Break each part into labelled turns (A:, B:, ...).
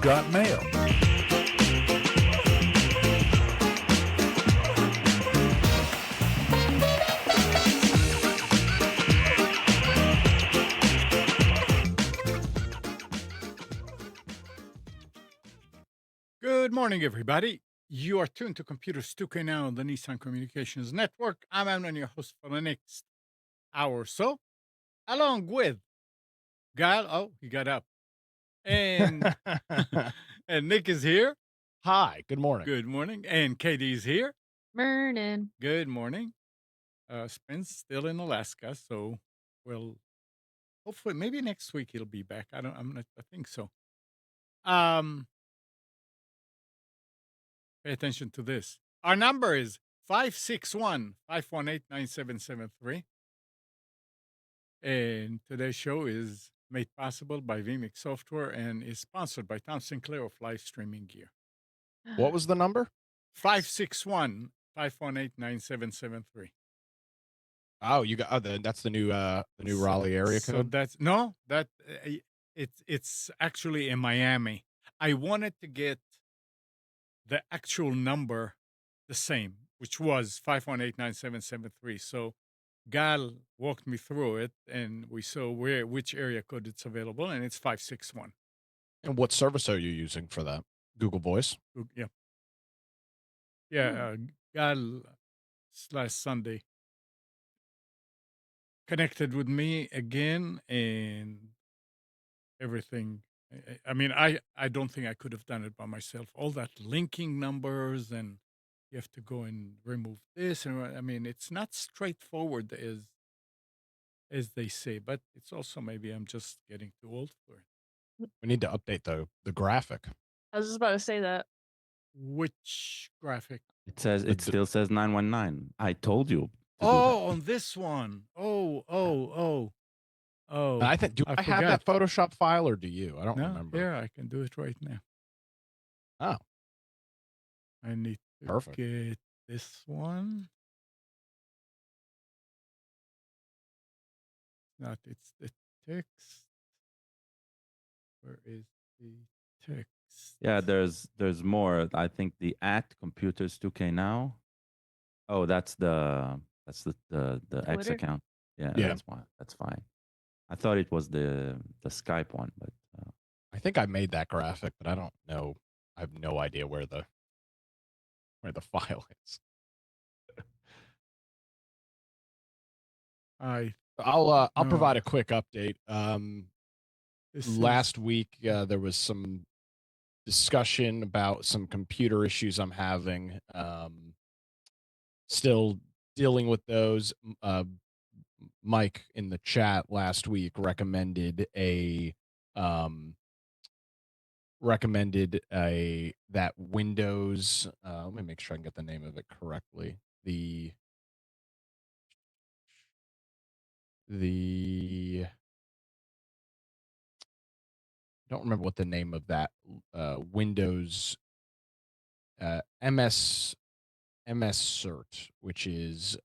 A: got mail. Good morning, everybody. You are tuned to Computers 2K now on the Nissan Communications Network. I'm Amnon, your host for the next hour or so, along with Gal. Oh, he got up. And and Nick is here.
B: Hi, good morning.
A: Good morning. And Katie's here.
C: Morning.
A: Good morning. Spence still in Alaska, so we'll hopefully maybe next week he'll be back. I think so. Pay attention to this. Our number is 561-518-9773. And today's show is made possible by vMix Software and is sponsored by Tom Sinclair of Live Streaming Gear.
B: What was the number?
A: 561-518-9773.
B: Oh, you got that's the new Raleigh area
A: So
B: code.
A: that's no, that it's actually in Miami. I wanted to get the actual number the same, which was 518-9773. So Gal walked me through it, and we saw which area code it's available, and it's 561.
B: And what service are you using for that? Google Voice.
A: Yeah. Yeah, Gal last Sunday connected with me again, and everything. I mean, I don't think I could have done it by myself. All that linking numbers, and you have to go and remove this, and I mean, it's not straightforward as they say, but it's also maybe I'm just getting too old for it.
B: We need to update the graphic.
C: I was just about to say that.
A: Which graphic?
D: It still says 919. I told you.
A: Oh, on this one. Oh.
B: I think I have that Photoshop file, or do you? I don't remember.
A: Yeah, I can do it right now.
B: Oh.
A: I need to get this one. It's the text. Where is the text?
D: Yeah, there's more. I think the @computers 2K now. Oh, that's the X account. Yeah, that's why. That's fine. I thought it was the Skype one, but
B: I think I made that graphic, but I don't know. I have no idea where the file is. I'll provide a quick update. Last week there was some discussion about some computer issues I'm having. Still dealing with those. Mike in the chat last week recommended that Windows. Let me make sure I can get the name of it correctly. I don't remember what the name of that Windows MS Cert, which is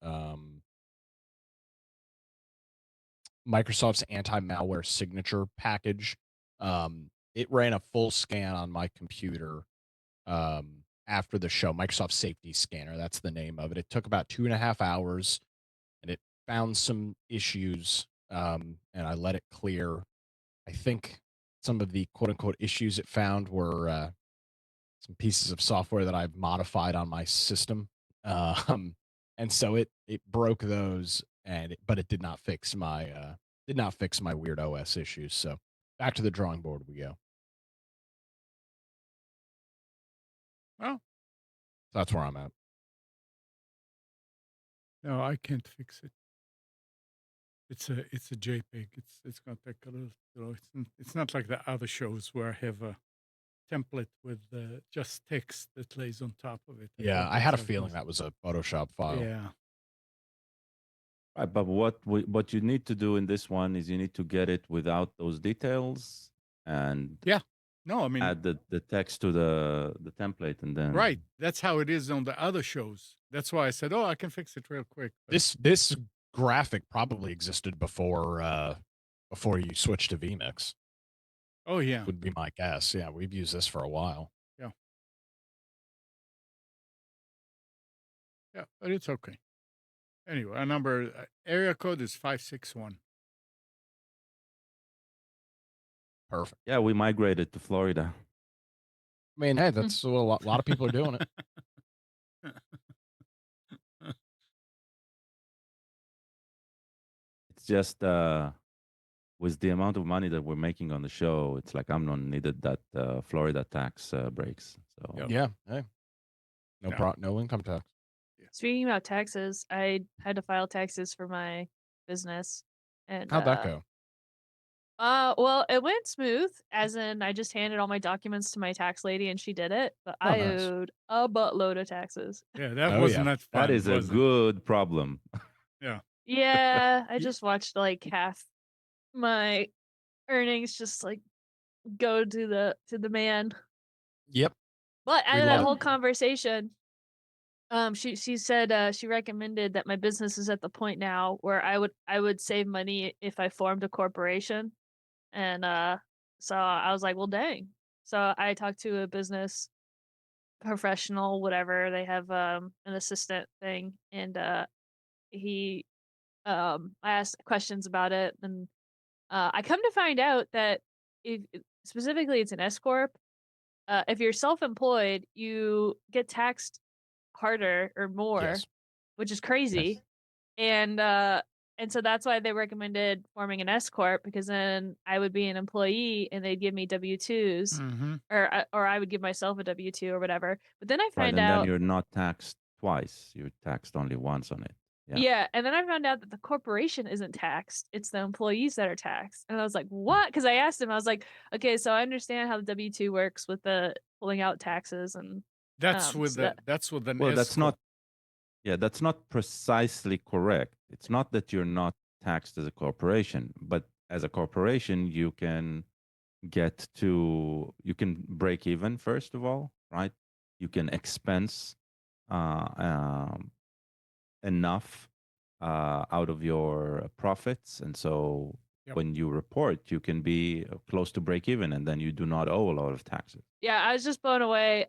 B: Microsoft's anti-malware signature package. It ran a full scan on my computer after the show. Microsoft Safety Scanner, that's the name of it. It took about 2.5 hours, and it found some issues, and I let it clear. I think some of the quote-unquote issues it found were some pieces of software that I've modified on my system. And so it broke those, but it did not fix my weird OS issues. So back to the drawing board we go.
A: Oh,
B: that's where I'm at.
A: No, I can't fix it. It's a JPEG. It's gonna take a little. It's not like the other shows where I have a template with just text that lays on top of it.
B: Yeah, I had a feeling that was a Photoshop file.
A: Yeah.
D: Right, but what you need to do in this one is you need to get it without those details and add the text to the template, and then
A: right. That's how it is on the other shows. That's why I said, "Oh, I can fix it real quick."
B: This graphic probably existed before you switched to vMix.
A: Oh, yeah.
B: would be my guess. Yeah, we've used this for a while.
A: Yeah. Yeah, but it's okay. Anyway, our number area code is 561.
B: Perfect.
D: Yeah, we migrated to Florida.
B: I mean, hey, that's what a lot of people are doing it.
D: It's just with the amount of money that we're making on the show, it's like I'm not needed that Florida tax breaks. So
A: Yep.
B: Yeah. Hey,
A: Yeah.
B: no income tax.
C: Speaking about taxes, I had to file taxes for my business, and
B: How'd that go?
C: well, it went smooth, as in I just handed all my documents to my tax lady and she did it, but
B: Oh,
C: I
B: nice.
C: owed a buttload of taxes.
A: Yeah, that
B: Oh,
A: was
B: yeah.
A: not
D: that
A: fun,
D: is a
A: was it?
D: good problem.
A: Yeah.
C: Yeah, I
A: Ye
C: just watched like half my earnings just like go to the man.
B: Yep.
C: But out
B: We
C: of that
B: love it.
C: whole conversation, she said she recommended that my business is at the point now where I would save money if I formed a corporation. And so I was like, well, dang. So I talked to a business professional, whatever. They have an assistant thing, and he I asked questions about it, and I come to find out that if specifically it's an S corp. If you're self-employed, you get taxed harder or more,
B: Yes.
C: which is
D: Yes.
C: crazy. And so that's why they recommended forming an S corp, because then I would be an employee and they'd give me W-2s,
A: Mhm.
C: or I would give myself a W-2 or whatever. But then I
D: Right,
C: find
D: and then
C: out
D: you're not taxed twice. You're taxed only once on it. Yeah.
C: yeah, and then I found out that the corporation isn't taxed. It's the employees that are taxed. And I was like, "What?" Because I asked him, I was like, "Okay, so I understand how the W-2 works with the pulling out taxes and so that
A: That's with an
D: Well,
A: S
D: that's
A: corp.
D: not. Yeah, that's not precisely correct. It's not that you're not taxed as a corporation, but as a corporation, you can you can break even first of all, right? You can expense uh, um, enough out of your profits, and so
A: Yep.
D: when you report, you can be close to break even, and then you do not owe a lot of taxes.
C: yeah, I was just blown away.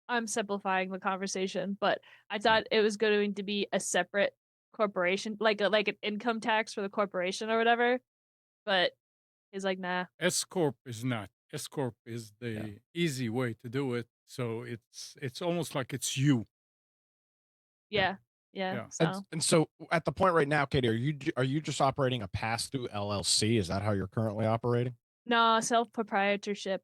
C: I'm simplifying the conversation, but I thought it was going to be a separate corporation, like an income tax for the corporation or whatever. But he's like, nah.
A: S corp is not. S corp is
D: Yeah.
A: the easy way to do it. So it's almost like it's you.
D: Yeah.
C: Yeah. Yeah.
A: Yeah.
C: So
B: And so at the point right now, Katie, are you just operating a pass through LLC? Is that how you're currently operating?
C: no, self proprietorship.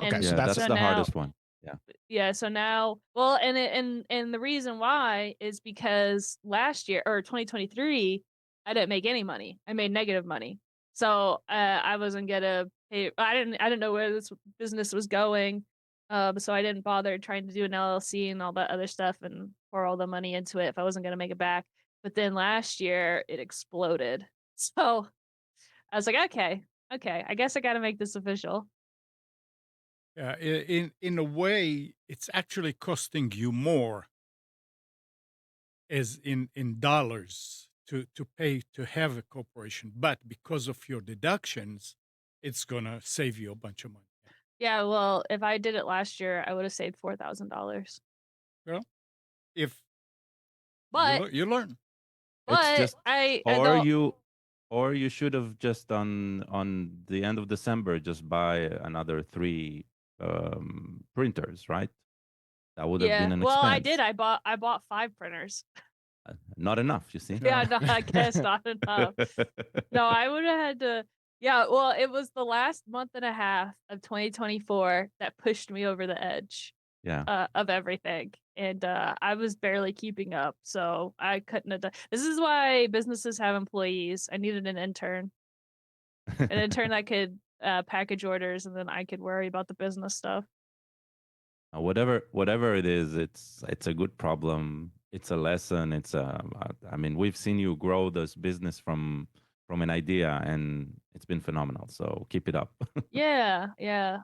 B: Okay,
C: And
B: so
D: Yeah,
B: that's
D: that's
C: so
D: the
C: now
D: hardest one. Yeah.
C: yeah, so now well, and the reason why is because last year or 2023, I didn't make any money. I made negative money. So I wasn't gonna pay. I didn't know where this business was going. So I didn't bother trying to do an LLC and all that other stuff and pour all the money into it if I wasn't gonna make it back. But then last year it exploded. So I was like, okay, I guess I gotta make this official.
A: Yeah. In a way, it's actually costing you more as in dollars to pay to have a corporation, but because of your deductions, it's gonna save you a bunch of money.
C: Yeah, well, if I did it last year, I would have saved $4,000.
A: Well, if
C: But
A: you learn.
D: It's
C: but
D: just
C: I
D: or
C: don't
D: you should have just on the end of December just buy another 3 printers, right? That would have been
C: yeah.
D: an
C: Well, I did.
D: expense.
C: I bought 5 printers.
D: Not enough, you see.
A: No.
C: Yeah, no, I guess not enough. No, I would have had to yeah, well, it was the last month and a half of 2024 that pushed me over the edge
D: Yeah.
C: of everything. And I was barely keeping up, so I couldn't have done. This is why businesses have employees. I needed an intern that could package orders, and then I could worry about the business stuff.
D: Whatever it is, it's a good problem. It's a lesson. I mean, we've seen you grow this business from an idea, and it's been phenomenal. So keep it up.
C: Yeah, yeah.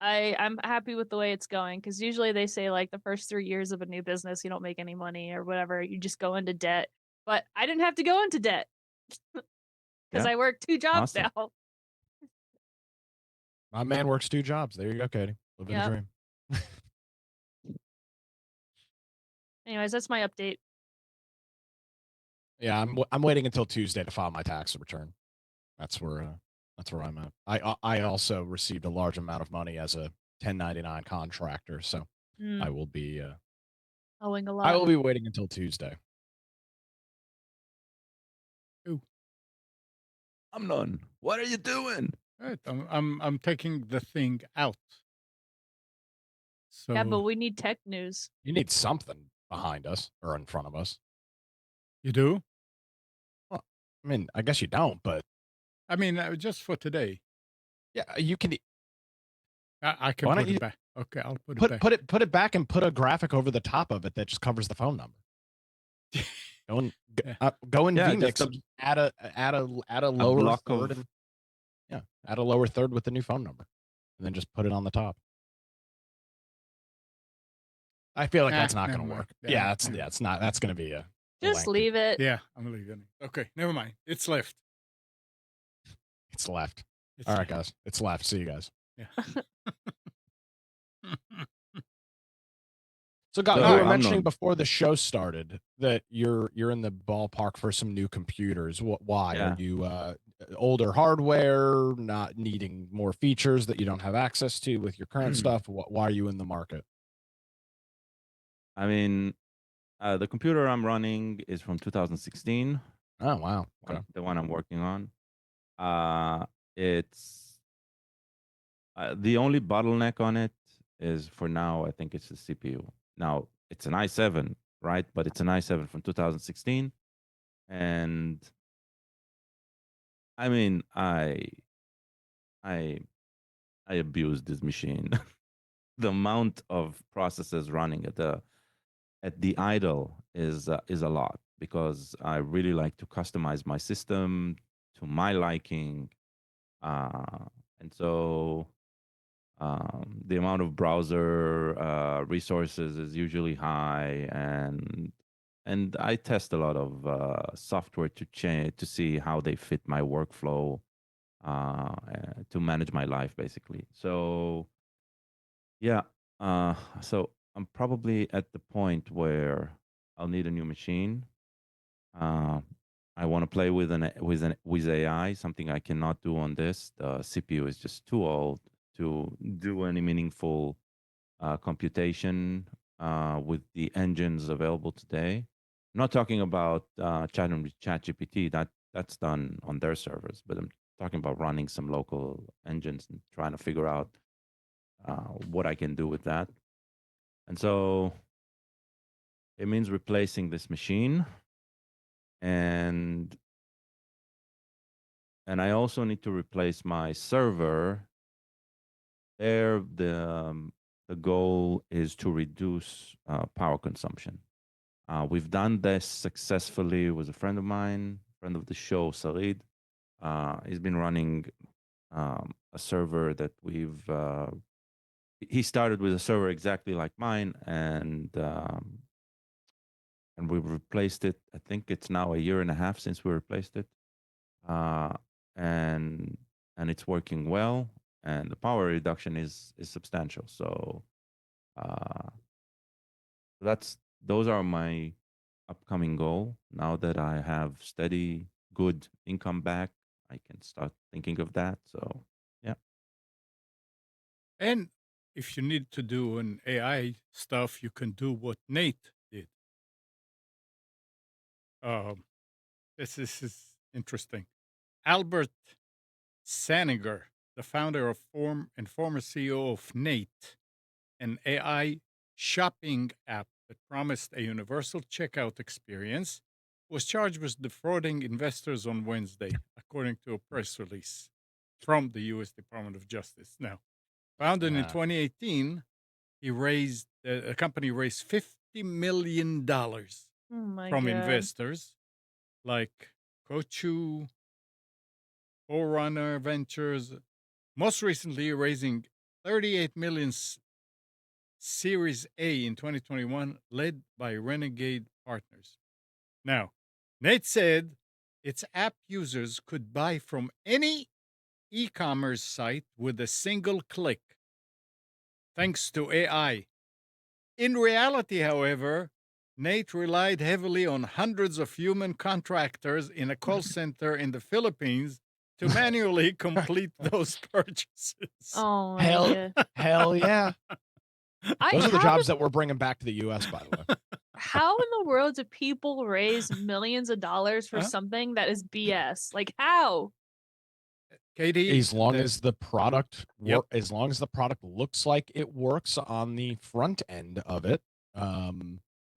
C: I'm happy with the way it's going, because usually they say like the first 3 years of a new business you don't make any money or whatever, you just go into debt. But I didn't have to go into debt because
D: Yeah.
C: I work 2 jobs
D: Awesome.
C: now.
B: My man works 2 jobs. There you go, Katie. Living the
C: Yep.
B: dream.
C: Anyways, that's my update.
B: Yeah, I'm waiting until Tuesday to file my tax return. That's where I'm at. I also received a large amount of money as a 1099 contractor, so I
C: Mm,
B: will be
C: owing a
B: I
C: lot.
B: will be waiting until Tuesday.
A: Ooh.
D: Amnon, what are you doing?
A: Right. I'm taking the thing out.
C: Yeah, but
A: So
C: we need tech news.
B: You need something behind us or in front of us.
A: you do?
B: Well, I mean, I guess you don't, but
A: I mean, just for today.
B: yeah, you can.
A: I can
B: Why don't
A: put
B: you
A: it back. Okay, I'll put it back.
B: put it back and put a graphic over the top of it that just covers the phone number.
A: Yeah.
B: Go in
D: Yeah,
B: vMix
D: just
B: and add a
D: a
B: lower
D: block
B: third
D: of
B: and yeah, add a lower third with the new phone number, and then just put it on the top. I feel like
A: Nah,
B: that's not
A: never
B: going to
A: mind.
B: work. Yeah,
A: Never mind.
B: it's not. That's going to be a
C: Just
B: lengthy.
C: leave it.
A: Yeah, I'm leaving it. Okay, never mind. It's left.
B: It's left.
A: It's
B: All right,
A: left.
B: guys. It's left. See you guys.
A: Yeah.
B: So, God,
D: So
B: you were
A: Alright.
B: mentioning
D: Amnon,
B: before the show started that you're in the ballpark for some new computers. Why are
D: yeah.
B: you older hardware, not needing more features that you don't have access to with your current stuff? Why are you in the market?
D: I mean, the computer I'm running is from 2016.
B: Oh wow, okay.
D: The one I'm working on. It's the only bottleneck on it is for now. I think it's the CPU. Now it's an i7, right? But it's an i7 from 2016, and I mean, I abused this machine. The amount of processes running at the idle is a lot because I really like to customize my system to my liking, and so the amount of browser resources is usually high, and I test a lot of software to change to see how they fit my workflow to manage my life basically. So yeah, so I'm probably at the point where I'll need a new machine. Uh, I want to play with AI, something I cannot do on this. The CPU is just too old to do any meaningful computation with the engines available today. I'm not talking about ChatGPT. That's done on their servers, but I'm talking about running some local engines and trying to figure out what I can do with that. And so it means replacing this machine, and I also need to replace my server. There, the goal is to reduce power consumption. We've done this successfully with a friend of mine, friend of the show, Sarid. He's been running a server that he started with a server exactly like mine, and we've replaced it. I think it's now a year and a half since we replaced it, uh, and it's working well, and the power reduction is substantial. So uh, those are my upcoming goal. Now that I have steady, good income back, I can start thinking of that. So yeah,
A: And if you need to do an AI stuff, you can do what Nate did. Um, this is interesting. Albert Saniger, the founder of former CEO of Nate, an AI shopping app that promised a universal checkout experience, was charged with defrauding investors on Wednesday, according to a press release from the U.S. Department of Justice. Now, founded in
B: Yeah.
A: 2018, a company raised $50 million
C: Oh my
A: from
C: god.
A: investors like Kochu, Forerunner Ventures, most recently raising 38 million Series A in 2021, led by Renegade Partners. Now, Nate said its app users could buy from any e-commerce site with a single click, thanks to AI. In reality, however, Nate relied heavily on hundreds of human contractors in a call center in the Philippines to manually complete those purchases.
C: Oh my
B: Hell,
C: god.
B: hell yeah. Those are the
C: how
B: jobs that we're bringing back to the U.S., by the way.
C: how in the world do people raise millions of dollars for
A: Huh?
C: something that is BS? Like how?
A: Katie,
B: As long as the product
A: Yep.
B: as long as the product looks like it works on the front end of it,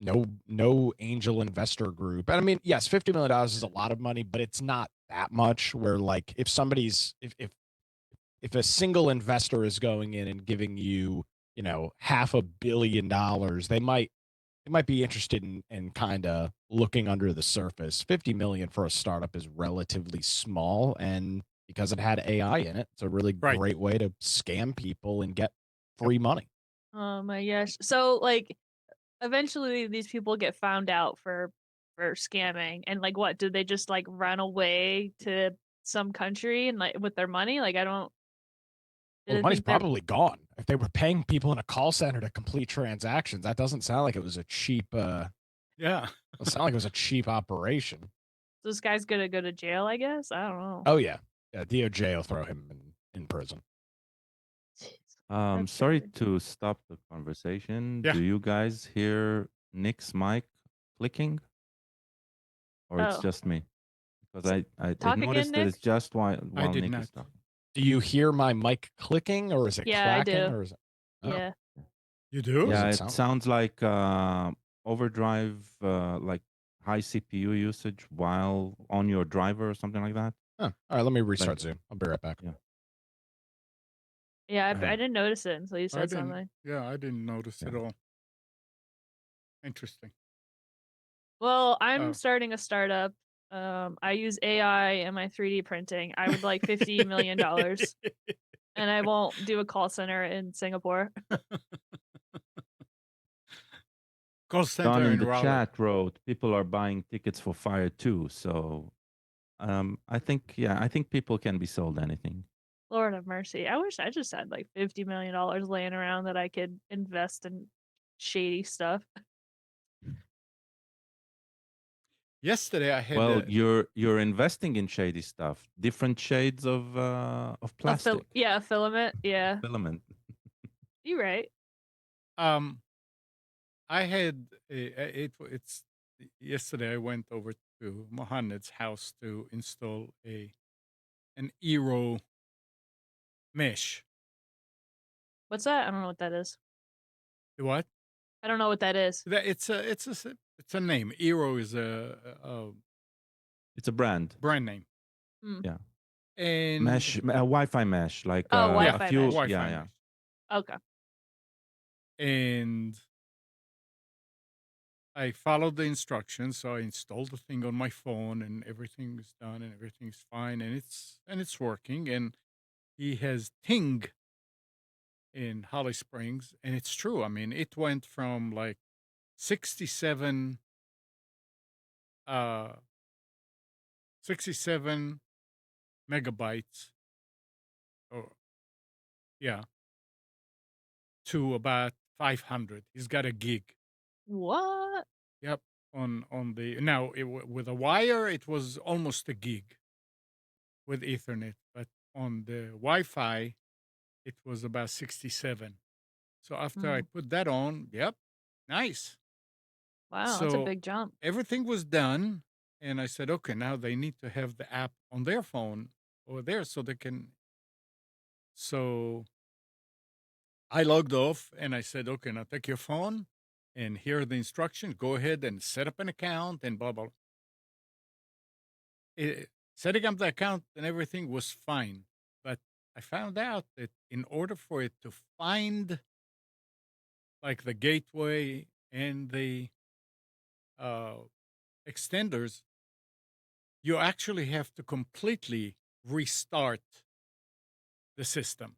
B: no angel investor group. And I mean, yes, $50 million is a lot of money, but it's not that much. Where like if somebody's if a single investor is going in and giving you $500 million, they might be interested in kind of looking under the surface. 50 million for a startup is relatively small, and because it had AI in it, it's a really
A: Right.
B: great way to scam people and get
A: Yep.
B: free money.
C: Oh my gosh. So like eventually these people get found out for scamming, and like what? Did they just like run away to some country and like with their money? Like I don't
B: Well, the
C: didn't
B: money's
C: think they're
B: probably gone. If they were paying people in a call center to complete transactions, that doesn't sound like it was a cheap
A: Yeah.
B: it sound like it was a cheap operation.
C: this guy's gonna go to jail, I guess. I don't know.
B: Oh yeah. Yeah, DOJ will throw him in prison.
C: Jeez, that's
D: Sorry
C: crazy.
D: to stop the conversation.
A: Yeah.
D: Do you guys hear Nick's mic clicking, or it's
C: Oh.
D: just me? Because
C: So-
D: I
C: talk again,
D: noticed that
C: Nick?
D: it's just while
A: did
D: Nick
A: not.
D: is talking.
B: Do you hear my mic clicking, or is it
C: Yeah, I
B: clacking,
C: do.
B: or is it? Oh,
C: Yeah.
A: You do?
B: What does
D: Yeah,
B: it
D: it
B: sound like?
D: sounds like overdrive, like high CPU usage while on your driver or something like that.
B: Oh, all right, let me restart
D: Like,
B: Zoom. I'll be right back.
D: yeah.
C: Yeah, I
D: Uh,
C: didn't notice it until you
A: I
C: said
A: didn't.
C: something.
A: Yeah, I didn't notice
D: Yeah.
A: at all. Interesting.
C: Well, I'm
A: Oh.
C: starting a startup. I use AI in my 3D printing. I would like $50 million, and I won't do a call center in Singapore.
A: Call
D: Don
A: center
D: in
A: in
D: the
A: Raleigh.
D: chat wrote, "People are buying tickets for Fire too." So, I think people can be sold anything.
C: Lord have mercy. I wish I just had like $50 million laying around that I could invest in shady stuff.
A: Yesterday, I had
D: Well, you're investing in shady stuff, different shades of plastic
C: A filament. Yeah,
D: filament.
C: you're right.
A: I had it's yesterday. I went over to Mohammed's house to install an Eero mesh.
C: What's that? I don't know what that is.
A: What?
C: I don't know what that is.
A: It's a name. Eero is a
D: It's a brand.
A: brand name.
C: Hmm.
D: Yeah.
A: And
D: Mesh, Wi-Fi mesh, like
C: Oh,
D: a
C: Wi-Fi
D: few.
C: mesh.
A: Wi-Fi
D: Yeah, yeah.
A: mesh.
C: Okay.
A: And I followed the instructions, so I installed the thing on my phone, and everything is done, and everything's fine, and it's working. And he has Ting in Holly Springs, and it's true. I mean, it went from like 67 uh 67 megabytes, or yeah, to about 500. He's got a gig.
C: What?
A: Yep. On the now with a wire, it was almost a gig with Ethernet, but on the Wi-Fi, it was about 67. So after I
C: Hmm.
A: put that on, yep, nice.
C: Wow, that's a
A: So
C: big jump.
A: everything was done, and I said, okay, now they need to have the app on their phone over there so they can. So I logged off and I said, okay, now take your phone and here are the instructions. Go ahead and set up an account and blah, blah. Setting up the account and everything was fine. But I found out that in order for it to find like the gateway and the uh, extenders, you actually have to completely restart the system.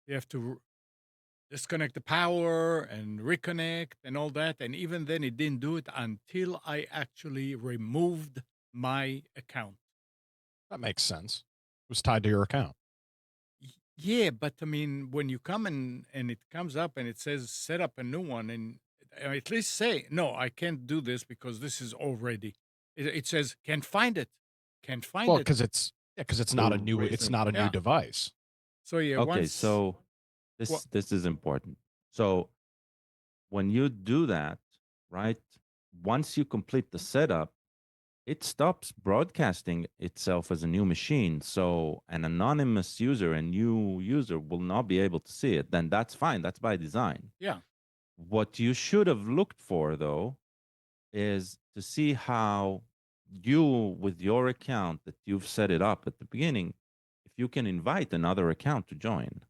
A: You have to disconnect the power and reconnect and all that. And even then, it didn't do it until I actually removed my account.
B: That makes sense. was tied to your account.
A: Yeah, but I mean, when you come and it comes up and it says set up a new one, and at least say no, I can't do this because this is already. It says can't find it, can't find
B: Well,
A: it.
B: because it's not a
D: You're
B: new
D: raising.
A: Yeah.
B: device.
A: So yeah,
D: Okay,
A: once
D: so
A: what?
D: this is important. So when you do that, right? Once you complete the setup, it stops broadcasting itself as a new machine. So an anonymous user, a new user, will not be able to see it. Then that's fine. That's by design.
A: Yeah.
D: What you should have looked for, though, is to see how you, with your account that you've set it up at the beginning, if you can invite another account to join.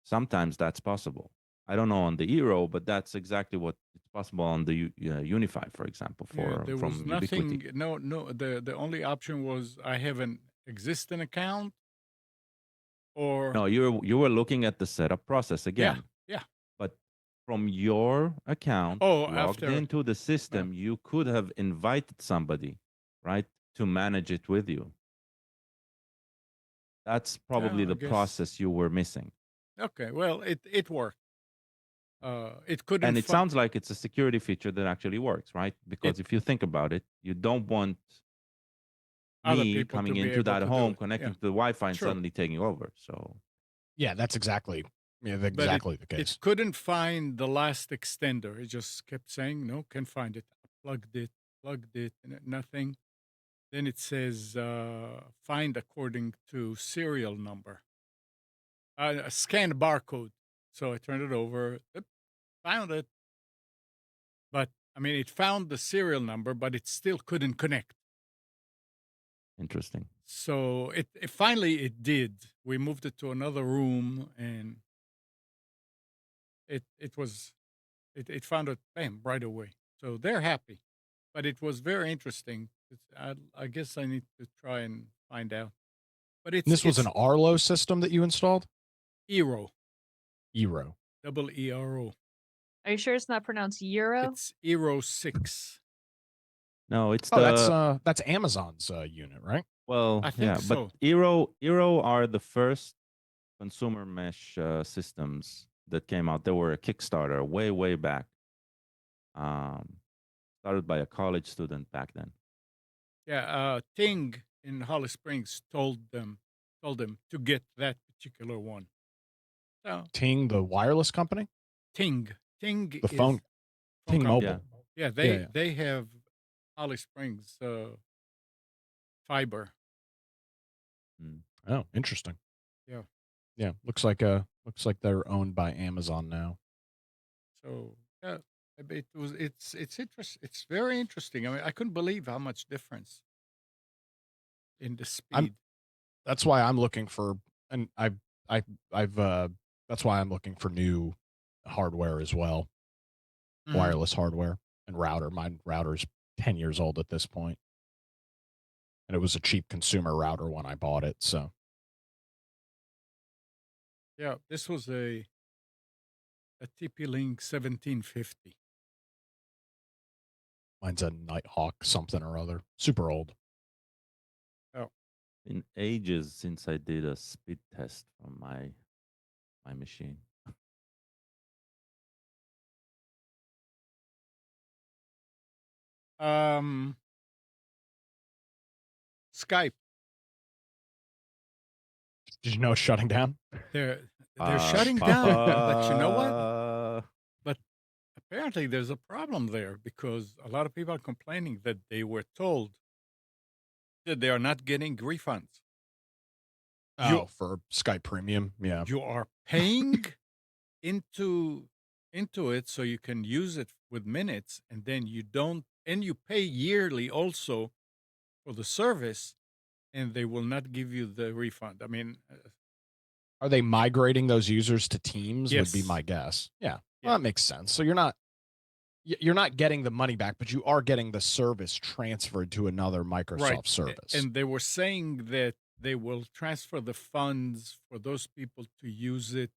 D: Sometimes that's possible. I don't know on the Eero, but that's exactly what it's possible on the Unify, for example,
A: Yeah,
D: for
A: there was
D: from Ubiquiti.
A: nothing. No. The only option was I have an existing account, or
D: No, you were looking at the setup process
A: yeah,
D: again,
A: yeah.
D: but from your account
A: Oh,
D: logged
A: after
D: into the
A: uh,
D: system, you could have invited somebody, right, to manage it with you. That's probably
A: yeah, I
D: the
A: guess.
D: process you were missing.
A: Okay, well, it worked. It couldn't
D: And it
A: find
D: sounds like it's a security feature that actually works, right?
A: it.
D: Because if you think about it, you don't want
A: Other
D: me
A: people to
D: coming
A: be
D: into
A: able
D: that
A: to do
D: home,
A: it.
D: connecting
A: Yeah,
D: to the Wi-Fi, and
A: true.
D: suddenly taking over. So
B: Yeah, that's exactly
A: But
B: exactly the
A: it
B: case.
A: couldn't find the last extender. It just kept saying, "No, can't find it." I plugged it, and nothing. Then it says, "Find according to serial number." Scan barcode. So I turned it over. Oop, found it, but I mean, it found the serial number, but it still couldn't connect.
D: interesting.
A: So it finally it did. We moved it to another room, and it was it found it bam right away. So they're happy, but it was very interesting. I guess I need to try and find out. But
B: And this was an
A: it's
B: Arlo system that you installed?
A: Eero,
B: Eero.
A: double ERO.
C: Are you sure it's not pronounced Euro?
A: It's Eero 6.
D: No, it's
B: Oh,
D: the
B: that's Amazon's unit, right?
D: well,
A: I think
D: yeah, but
A: so.
D: Eero are the first consumer mesh systems that came out. They were a Kickstarter way back. Um, Started by a college student back then.
A: Yeah, Ting in Holly Springs told them to get that particular one. So
B: Ting, the wireless company?
A: Ting
B: The
A: is phone
B: Ting
A: company.
D: Yeah.
B: Mobile.
A: Yeah,
B: Yeah, yeah.
A: they have Holly Springs fiber.
D: Mm.
B: Oh, interesting.
A: Yeah.
B: Yeah, looks like they're owned by Amazon now.
A: So yeah, it's interest. It's very interesting. I mean, I couldn't believe how much difference in the
B: I'm
A: speed.
B: that's why I'm looking for and I've that's why I'm looking for new hardware as well,
A: Mhm.
B: wireless hardware and router. My router's 10 years old at this point, and it was a cheap consumer router when I bought it, so
A: Yeah, this was a TP-Link 1750.
B: mine's a Nighthawk something or other. Super old.
A: Oh,
D: Been ages since I did a speed test on my machine.
A: um, Skype.
B: Did you know it's shutting down?
A: They're shutting down. But you know what? But apparently there's a problem there because a lot of people are complaining that they were told that they are not getting refunds. You
B: Oh, for Skype Premium. Yeah.
A: you are paying into it so you can use it with minutes, and then you don't, and you pay yearly also for the service, and they will not give you the refund. I mean,
B: Are they migrating those users to Teams would be
A: yes,
B: my guess. Yeah. Well,
A: yeah,
B: that makes sense. So you're not getting the money back, but you are getting the service transferred to another
A: right.
B: Microsoft service.
A: And they were saying that they will transfer the funds for those people to use it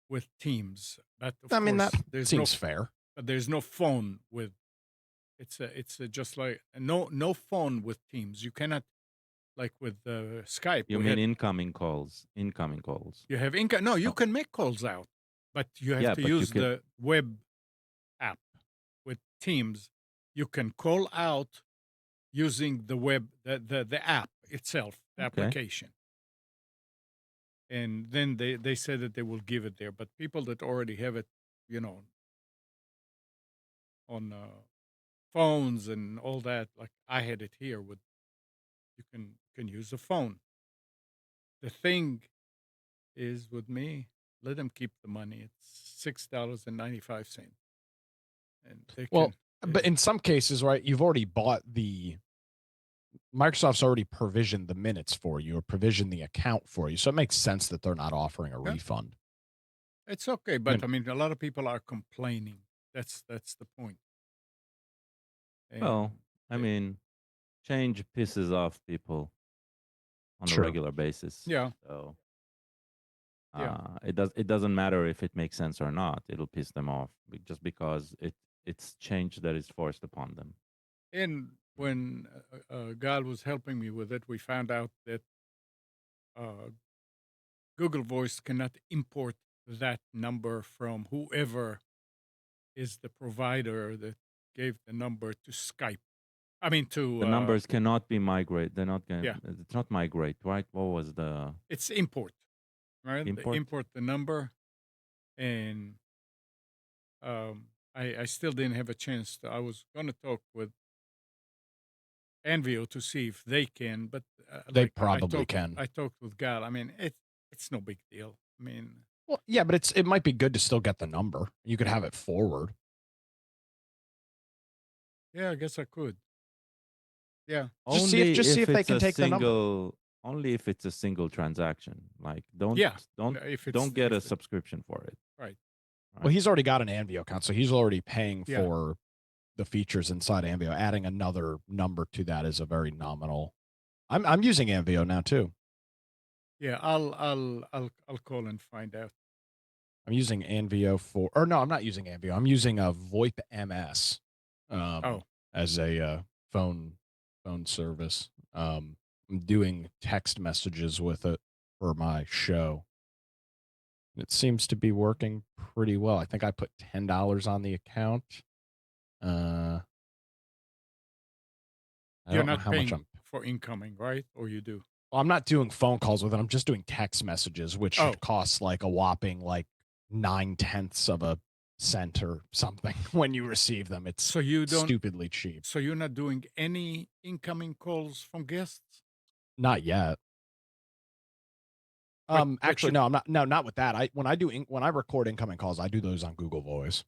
A: with Teams. But of
B: I mean, that
A: course,
B: seems fair.
A: but there's no phone with it's a just like no phone with Teams. You cannot like with Skype.
D: You
A: we
D: mean
A: had
D: incoming calls? Incoming calls.
A: you have income. No, you
D: Oh,
A: can make calls out, but you have
D: yeah,
A: to
D: but you
A: use
D: can.
A: the web app with Teams. You can call out using the web, the app itself, the
D: Okay.
A: application. And then they said that they will give it there. But people that already have it, you know, on phones and all that, like I had it here with, you can use a phone. The thing is with me, let them keep the money. It's $6.95, and they
B: Well,
A: can.
B: but in some cases, right, you've already bought Microsoft's already provisioned the minutes for you or provisioned the account for you. So it makes sense that they're not offering a
A: Yeah,
B: refund.
A: it's okay, but
B: And
A: I mean, a lot of people are complaining. That's the point.
D: Well,
A: And
D: I mean, change pisses off people on a
B: sure.
D: regular basis.
A: yeah,
D: So
A: yeah.
D: it doesn't matter if it makes sense or not. It'll piss them off just because it's change that is forced upon them.
A: And when God was helping me with it, we found out that uh, Google Voice cannot import that number from whoever is the provider that gave the number to Skype. I mean,
D: The
A: to
D: numbers cannot be migrate. They're not going.
A: yeah,
D: It's not migrate, right? What was the
A: it's import, right? They
D: import?
A: import the number, and I still didn't have a chance. I was gonna talk with Envio to see if they can, but
B: They
A: like
B: probably can.
A: I talked with Gal. I mean, it's no big deal. I mean,
B: Well, yeah, but it might be good to still get the number. You could have it forward.
A: yeah, I guess I could. Yeah,
D: Only
B: Just see
D: if
B: if they
D: it's
B: can
D: a
B: take the number.
D: single. Only if it's a single transaction. Like
A: yeah. If it's
D: don't get a
A: if
D: subscription for it.
A: right,
B: Well,
D: Right.
B: he's already got an Anvio account, so he's already paying
A: yeah,
B: for the features inside Anvio. Adding another number to that is a very nominal. I'm using Anvio now too.
A: yeah. I'll call and find out.
B: I'm using Anvio or no, I'm not using Anvio. I'm using a VoIP MS
A: Oh,
B: as a phone service. I'm doing text messages with it for my show. It seems to be working pretty well. I think I put $10 on the account. I
A: you're
B: don't know
A: not
B: how much
A: paying for incoming, right? Or you do?
B: I'm not doing phone calls with it. I'm just doing text messages, which
A: Oh,
B: costs like a whopping like 9/10 of a cent or something when you receive them. It's
A: so you don't.
B: stupidly cheap.
A: So you're not doing any incoming calls from guests,
B: Not yet.
A: but
B: Actually,
A: you
B: no, I'm not. No, not with that. When I record incoming calls, I do those on Google Voice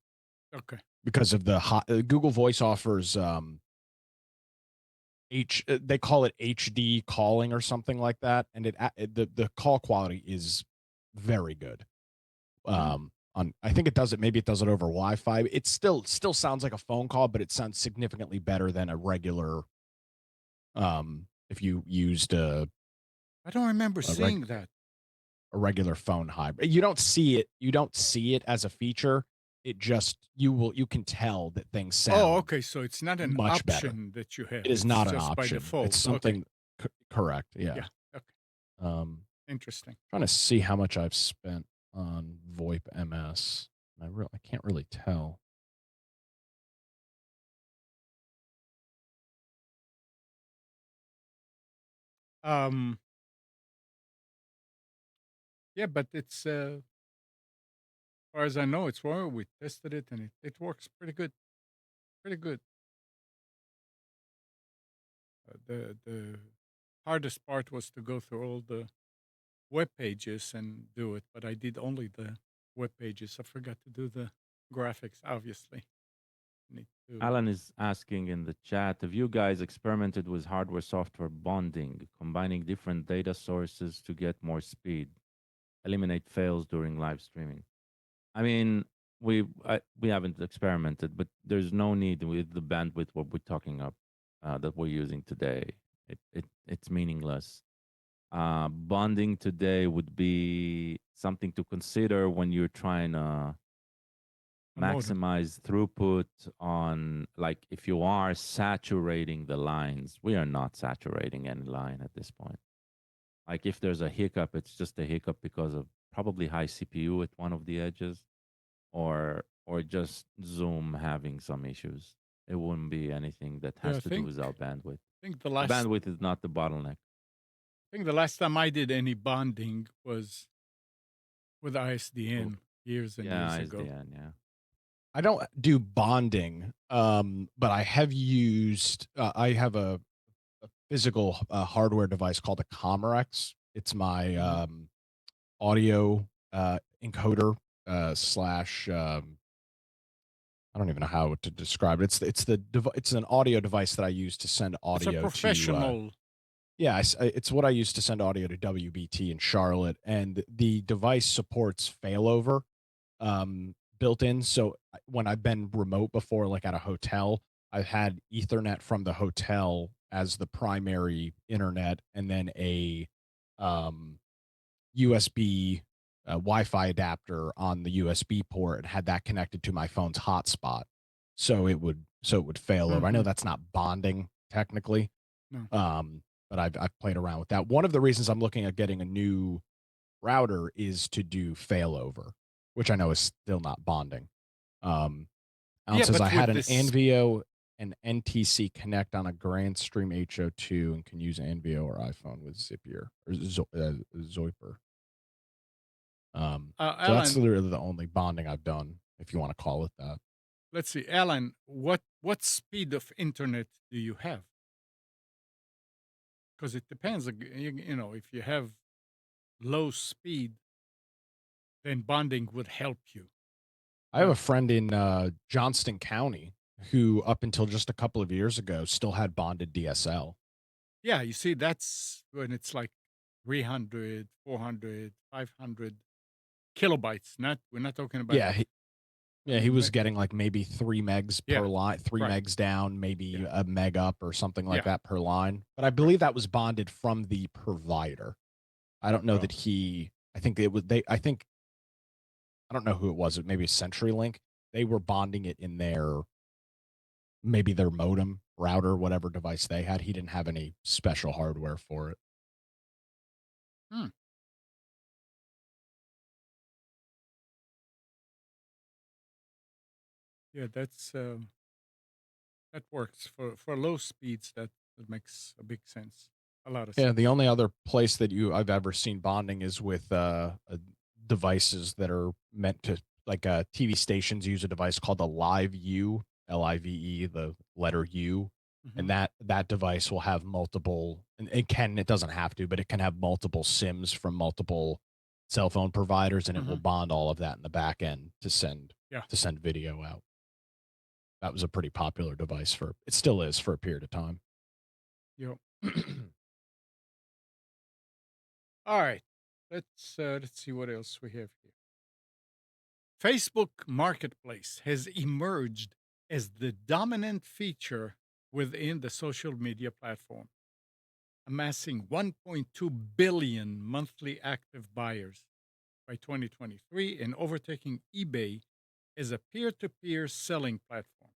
A: okay?
B: because of the Google Voice offers they call it HD calling or something like that, and the call quality is very good. On I think it does it. Maybe it does it over Wi-Fi. It still sounds like a phone call, but it sounds significantly better than a regular. If you used
A: I don't remember
B: a, reg,
A: seeing that.
B: a regular phone hybrid, you don't see it. You don't see it as a feature. It just you can tell that things
A: Oh,
B: sound
A: okay. So it's not an
B: much better.
A: option that you
B: It
A: have.
B: is
A: It's
B: not an
A: just by
B: option. It's
A: default. Okay.
B: something correct.
A: Yeah.
B: Yeah.
A: Okay.
B: Um,
A: Interesting.
B: trying to see how much I've spent on VoIP MS. I can't really tell.
A: Um. Yeah, but it's as far as I know, it's well. We tested it and it works pretty good. Pretty good. The hardest part was to go through all the web pages and do it, but I did only the web pages. I forgot to do the graphics. Obviously, need to.
D: Alan is asking in the chat, have you guys experimented with hardware software bonding, combining different data sources to get more speed, eliminate fails during live streaming? I mean, we haven't experimented, but there's no need with the bandwidth what we're talking up that we're using today. It's meaningless. Bonding today would be something to consider when you're trying to
A: modem.
D: maximize throughput on, like, if you are saturating the lines, we are not saturating any line at this point. Like, if there's a hiccup, it's just a hiccup because of probably high CPU at one of the edges, or just Zoom having some issues. It wouldn't be anything that
A: Yeah,
D: has to do with our bandwidth.
A: I think
D: The bandwidth is not the bottleneck.
A: the last time I did any bonding was with ISDN years and
D: Yeah,
A: years ago.
D: ISDN, yeah.
B: I don't do bonding, but I have used. I have a physical hardware device called a Comrex. It's my audio encoder slash. I don't even know how to describe it. It's an audio device that I use to send
A: It's a
B: audio to.
A: professional.
B: Yeah, it's what I use to send audio to WBT in Charlotte, and the device supports failover built in. So when I've been remote before, like at a hotel, I've had Ethernet from the hotel as the primary internet, and then a USB Wi-Fi adapter on the USB port, and had that connected to my phone's hotspot, so it would fail over. I know that's not bonding technically,
A: No.
B: but I've played around with that. One of the reasons I'm looking at getting a new router is to do failover, which I know is still not bonding. Alan
A: Yeah,
B: says,
A: but
B: I had
A: with
B: an
A: this-
B: Anvio and NTC Connect on a Grandstream HO2 and can use Anvio or iPhone with Zapier or Zoiper. So that's
A: Alan,
B: literally the only bonding I've done, if you want to call it that.
A: let's see, Alan, what speed of internet do you have? Because it depends. You know, if you have low speed, then bonding would help you.
B: I have a friend in Johnston County who, up until just a couple of years ago, still had bonded DSL.
A: Yeah, you see, that's when it's like 300, 400, 500 kilobytes. We're not talking about.
B: Yeah, he was getting like maybe 3 megs per line, 3
A: right.
B: megs down, maybe a meg up or something like
A: Yeah.
B: that per line. But I believe that was bonded from the provider. I don't know
A: Oh.
B: that I think it was I don't know who it was. Maybe CenturyLink. They were bonding it in maybe their modem, router, whatever device they had. He didn't have any special hardware for it.
A: Yeah, that works for low speeds. That makes a big sense. A lot of sense.
B: Yeah, the only other place that I've ever seen bonding is with devices that are meant to, like TV stations use a device called a Live U, LIVE, the letter U, and that device will have multiple, and it doesn't have to, but it can have multiple SIMs from multiple cell phone providers, and it will bond all of that in the back end to send video out. That was a pretty popular device it still is for a period of time.
A: Yep. All right. Let's see what else we have here. Facebook Marketplace has emerged as the dominant feature within the social media platform, amassing 1.2 billion monthly active buyers by 2023 and overtaking eBay as a peer-to-peer selling platform.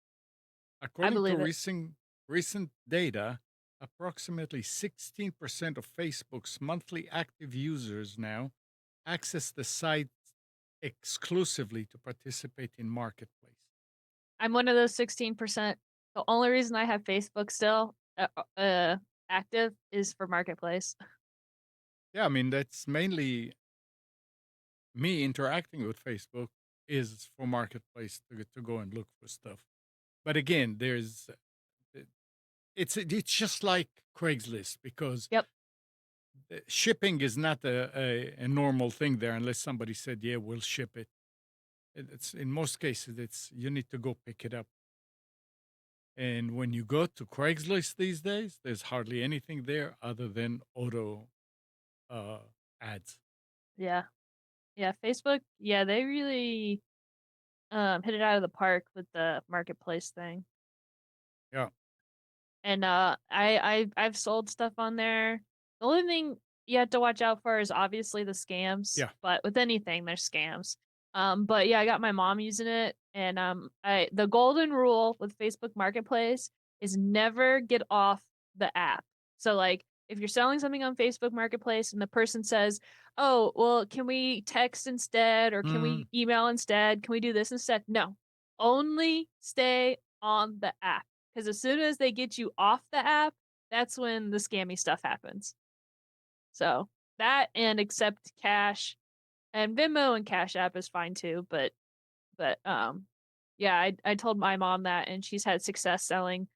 A: According to recent data, approximately 16% of Facebook's monthly active users now access the site exclusively to participate in Marketplace.
C: I'm one of those 16%. The only reason I have Facebook still active is for Marketplace.
A: Yeah, I mean, that's mainly me interacting with Facebook is for Marketplace to go and look for stuff. But again, it's just like Craigslist because shipping is not a normal thing there unless somebody said, yeah, we'll ship it. It's in most cases, you need to go pick it up. And when you go to Craigslist these days, there's hardly anything there other than auto ads.
C: Yeah. Yeah, Facebook, they really hit it out of the park with the Marketplace thing.
A: Yeah.
C: And I've sold stuff on there. The only thing you have to watch out for is obviously the scams.
A: Yeah.
C: But with anything, there's scams. But yeah, I got my mom using it, and the golden rule with Facebook Marketplace is never get off the app. So like if you're selling something on Facebook Marketplace and the person says, "Oh, well, can we text instead or can
A: Mm.
C: we email instead? Can we do this instead?" No. Only stay on the app, because as soon as they get you off the app, that's when the scammy stuff happens. So, that and accept cash, and Venmo and Cash App is fine too, but yeah, I told my mom that, and she's had success selling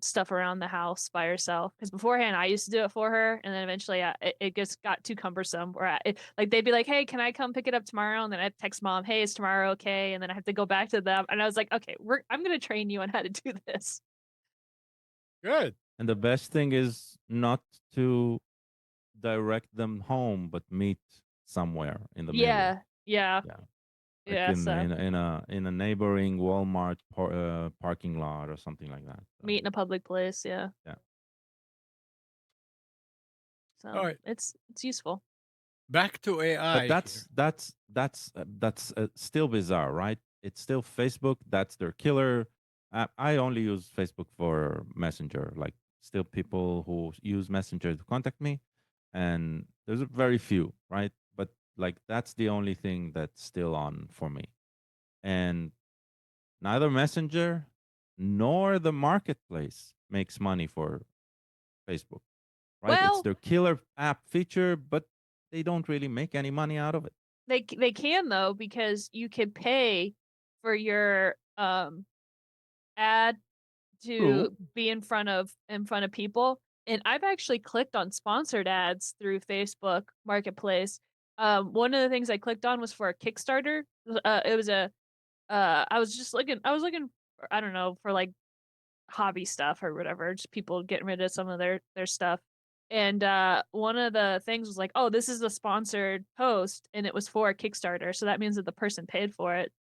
C: stuff around the house by herself. Because beforehand I used to do it for her, and then eventually it just got too cumbersome. Where like they'd be like, "Hey, can I come pick it up tomorrow?" And then I'd text mom, "Hey, is tomorrow okay?" And then I have to go back to them, and I was like, "Okay, I'm gonna train you on how to do this."
A: Good.
D: And the best thing is not to direct them home, but meet somewhere in the middle.
C: Yeah, yeah,
D: Yeah, like
C: yeah. So
D: in a neighboring Walmart parking lot or something like that. So,
C: meet in a public place, yeah.
D: yeah.
A: All
C: So
A: right.
C: it's useful.
A: Back to
D: But
A: AI here.
D: that's still bizarre, right? It's still Facebook. That's their killer app. I only use Facebook for Messenger. Like, still people who use Messenger to contact me, and there's very few, right? But like, that's the only thing that's still on for me. And neither Messenger nor the marketplace makes money for Facebook, right? It's
C: Well,
D: their killer app feature, but they don't really make any money out of it.
C: they can though, because you can pay for your ad
D: True.
C: to be in front of people. And I've actually clicked on sponsored ads through Facebook Marketplace. One of the things I clicked on was for a Kickstarter. It was a I was looking for, I don't know, for like hobby stuff or whatever, just people getting rid of some of their stuff. And one of the things was like, "Oh, this is a sponsored post," and it was for a Kickstarter, so that means that the person paid for it.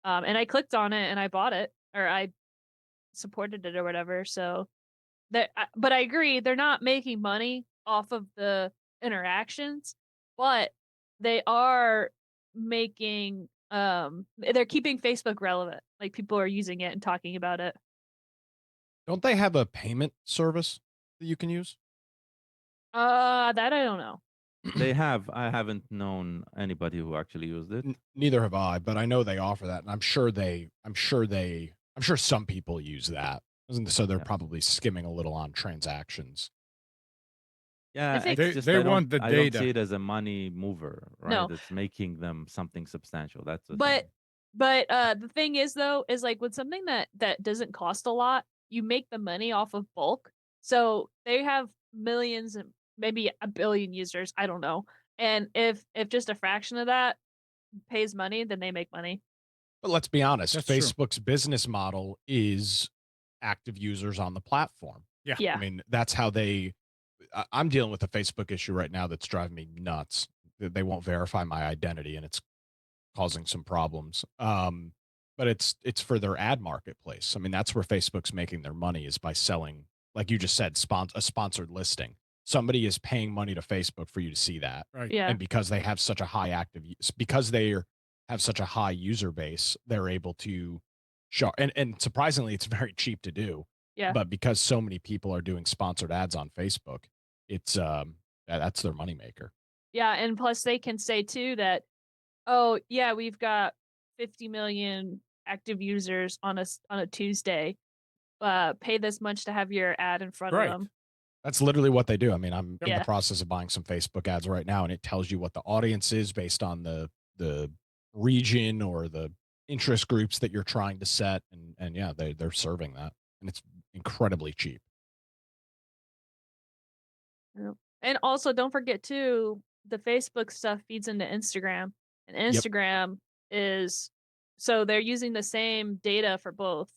C: And I clicked on it and I bought it, or I supported it or whatever. So but I agree, they're not making money off of the interactions, but they are making they're keeping Facebook relevant. Like people are using it and talking about it.
B: Don't they have a payment service that you can use?
C: That I don't know.
D: They have. I haven't known anybody who actually used it.
B: Neither have I, but I know they offer that, and I'm sure some people use that. So they're
D: Yeah.
B: probably skimming a little on transactions.
C: I
D: Yeah,
C: think
D: it's just
A: They want the
D: I don't
A: data.
D: see it as a money mover, right?
C: no,
D: It's making them something substantial. That's the
C: but
D: thing.
C: the thing is though, is like with something that doesn't cost a lot, you make the money off of bulk. So they have millions and maybe a billion users, I don't know. And if just a fraction of that pays money, then they make money.
B: But let's be honest,
A: That's true.
B: Facebook's business model is active users on the platform.
A: Yeah.
B: I
C: Yeah.
B: mean, that's how I'm dealing with a Facebook issue right now that's driving me nuts. They won't verify my identity, and it's causing some problems. But it's for their ad marketplace. I mean, that's where Facebook's making their money, is by selling, like you just said, a sponsored listing. Somebody is paying money to Facebook for you to see that.
A: Right.
C: Yeah.
B: And because they have such a high because have such a high user base, they're able to show, and surprisingly, it's very cheap to do.
C: Yeah.
B: But because so many people are doing sponsored ads on Facebook, it's that's their moneymaker.
C: Yeah, and plus they can say too that, "Oh, yeah, we've got 50 million active users on a Tuesday. Pay this much to have your ad in front of
A: Right.
C: them."
B: That's literally what they do. I mean, I'm
A: Yep.
B: in the
C: Yeah.
B: process of buying some Facebook ads right now, and it tells you what the audience is based on the region or the interest groups that you're trying to set, and yeah, they're serving that, and it's incredibly cheap.
C: Yep. And also don't forget too, the Facebook stuff feeds into Instagram, and
B: Yep.
C: Instagram is so they're using the same data for both,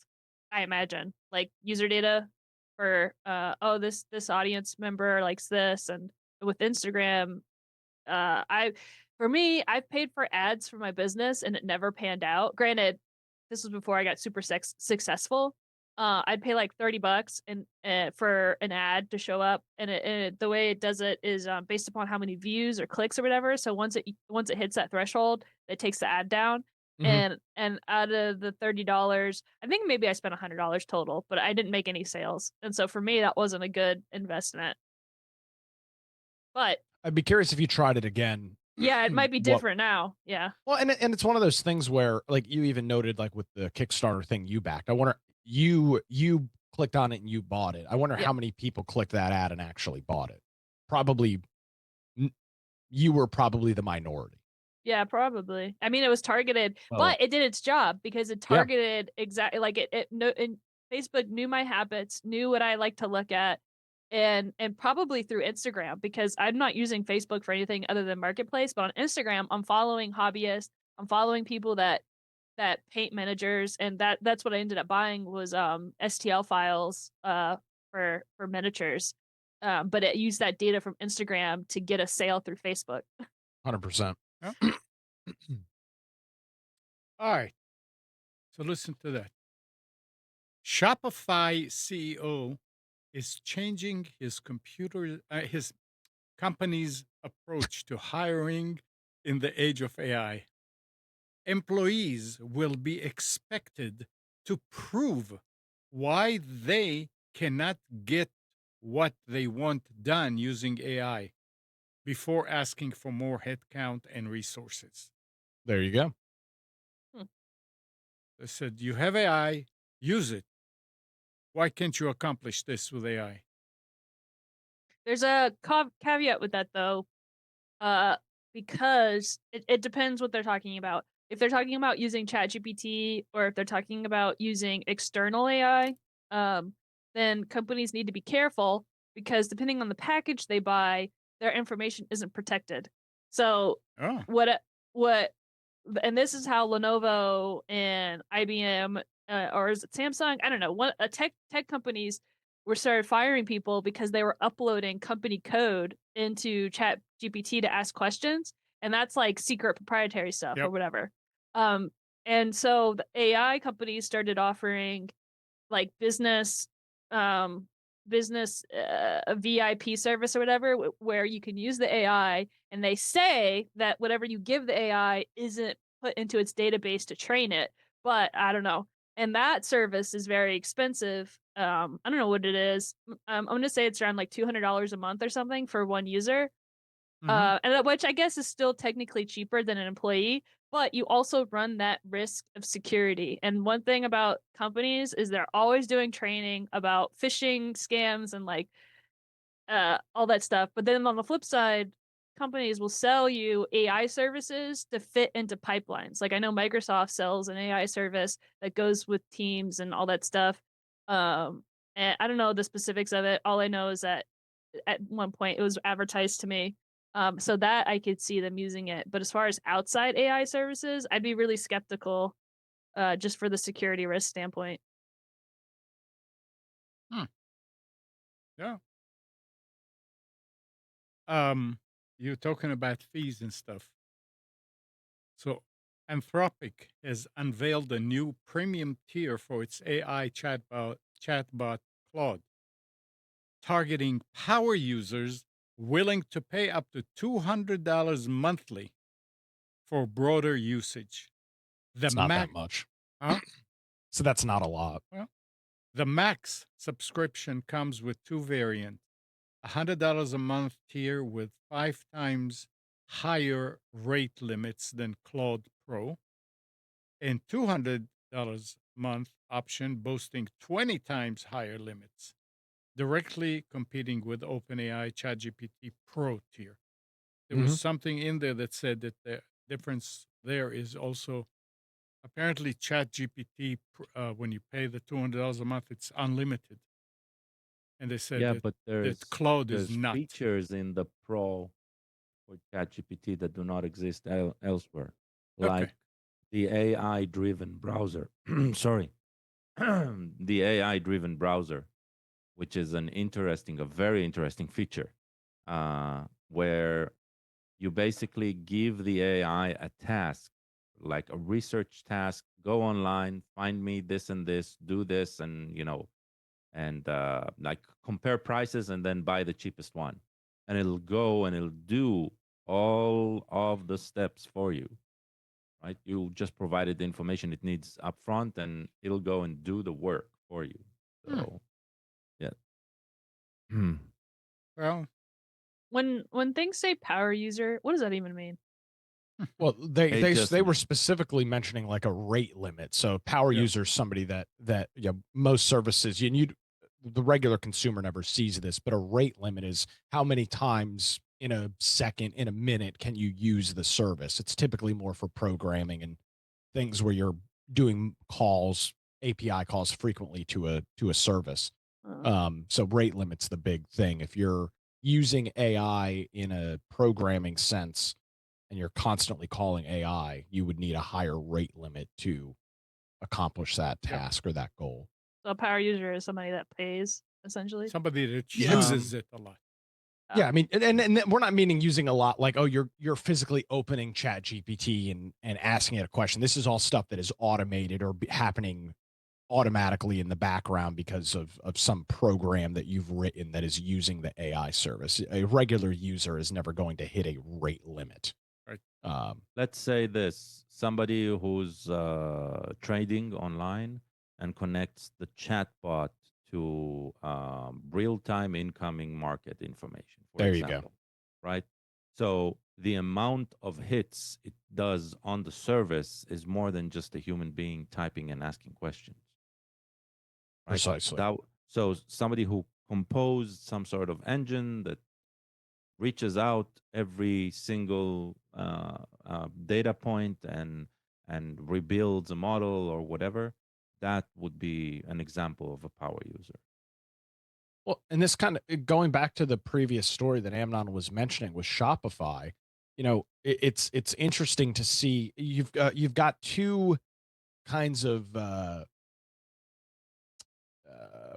C: I imagine. Like user data for oh, this audience member likes this, and with Instagram, I for me, I've paid for ads for my business and it never panned out. Granted, this was before I got super successful, I'd pay like $30 and for an ad to show up, and the way it does it is based upon how many views or clicks or whatever. So once it hits that threshold, it takes the ad down.
B: Mhm.
C: And out of the $30, I think maybe I spent $100 total, but I didn't make any sales. And so for me, that wasn't a good investment. But
B: I'd be curious if you tried it again.
C: yeah, it might be
B: What
C: different now. Yeah.
B: Well, and it's one of those things where, like, you even noted, like, with the Kickstarter thing you backed. I wonder, you clicked on it and you bought it. I wonder
C: Yep.
B: how many people clicked that ad and actually bought it. Probably n you were probably the minority.
C: Yeah, probably. I mean, it was targeted,
B: Oh,
C: but it did its job because it
B: yeah.
C: targeted exactly like it no and Facebook knew my habits, knew what I like to look at, and probably through Instagram because I'm not using Facebook for anything other than marketplace, but on Instagram, I'm following hobbyists, I'm following people that paint managers, and that's what I ended up buying was STL files for miniatures. But it used that data from Instagram to get a sale through Facebook.
B: 100%.
A: Yeah. All right. So listen to that. Shopify CEO is changing his company's approach to hiring in the age of AI. Employees will be expected to prove why they cannot get what they want done using AI before asking for more headcount and resources.
B: There you go.
C: Hmm.
A: They said, you have AI, use it. Why can't you accomplish this with AI?
C: There's a caveat with that though, uh, because it depends what they're talking about. If they're talking about using ChatGPT or if they're talking about using external AI, um, then companies need to be careful because depending on the package they buy, their information isn't protected. So
A: Oh,
C: what and this is how Lenovo and IBM or is it Samsung? I don't know. One tech companies were started firing people because they were uploading company code into Chat GPT to ask questions, and that's like secret proprietary stuff or
A: yep.
C: whatever. Um, and so the AI companies started offering like um, a VIP service or whatever, where you can use the AI, and they say that whatever you give the AI isn't put into its database to train it. But I don't know. And that service is very expensive. I don't know what it is. I'm gonna say it's around like $200 a month or something for one user.
A: Hmm.
C: Which I guess is still technically cheaper than an employee, but you also run that risk of security. And one thing about companies is they're always doing training about phishing scams and like all that stuff. But then on the flip side, companies will sell you AI services to fit into pipelines. Like I know Microsoft sells an AI service that goes with Teams and all that stuff. And I don't know the specifics of it. All I know is that at one point it was advertised to me. So that I could see them using it. But as far as outside AI services, I'd be really skeptical, just for the security risk standpoint.
A: Hmm. Yeah. Um, you're talking about fees and stuff. So, Anthropic has unveiled a new premium tier for its AI chatbot Claude, targeting power users willing to pay up to $200 monthly for broader usage. The
B: It's not that
A: max,
B: much.
A: huh?
B: So that's not a lot.
A: Well, the max subscription comes with two variants: $100 a month tier with 5 times higher rate limits than Claude Pro, and $200 month option boasting 20 times higher limits, directly competing with OpenAI ChatGPT Pro tier. There was
B: Mhm.
A: something in there that said that the difference there is also apparently ChatGPT, when you pay the $200 a month, it's unlimited. And they said
D: Yeah,
A: that,
D: but
A: that Cloud is
D: there's
A: not.
D: features in the Pro for ChatGPT that do not exist elsewhere, like
A: Okay.
D: the AI-driven browser. Sorry, the AI-driven browser, which is a very interesting feature, where you basically give the AI a task, like a research task go online, find me this and this, do this, and and like compare prices and then buy the cheapest one, and it'll go and it'll do all of the steps for you, right? You'll just provide it the information it needs up front, and it'll go and do the work for you. So yeah.
A: Well,
C: When things say power user, what does that even mean?
B: Well,
D: It just
B: they were
D: means
B: specifically mentioning like a rate limit. So power
A: yeah.
B: user is somebody that most services you the regular consumer never sees this, but a rate limit is how many times in a second, in a minute can you use the service. It's typically more for programming and things where you're doing calls, API calls frequently to a service.
C: Uh,
B: So rate limit's the big thing. If you're using AI in a programming sense and you're constantly calling AI, you would need a higher rate limit to accomplish that
A: Yep.
B: task or that goal.
C: so a power user is somebody that pays, essentially.
A: Somebody that
B: Yeah, I mean,
A: chooses it a lot.
B: yeah, I mean, and we're not meaning using a lot like, oh, you're physically opening Chat GPT and asking it a question. This is all stuff that is automated or happening automatically in the background because of some program that you've written that is using the AI service. A regular user is never going to hit a rate limit.
A: Right.
D: Let's say this: somebody who's trading online and connects the chatbot to real-time incoming market information, for
B: There you go.
D: example, right? So the amount of hits it does on the service is more than just a human being typing and asking questions, right?
B: Precisely.
D: So somebody who composed some sort of engine that reaches out every single data point and rebuilds a model or whatever, that would be an example of a power user.
B: Well, and this kind of going back to the previous story that Amnon was mentioning with Shopify, it's interesting to see you've got two kinds of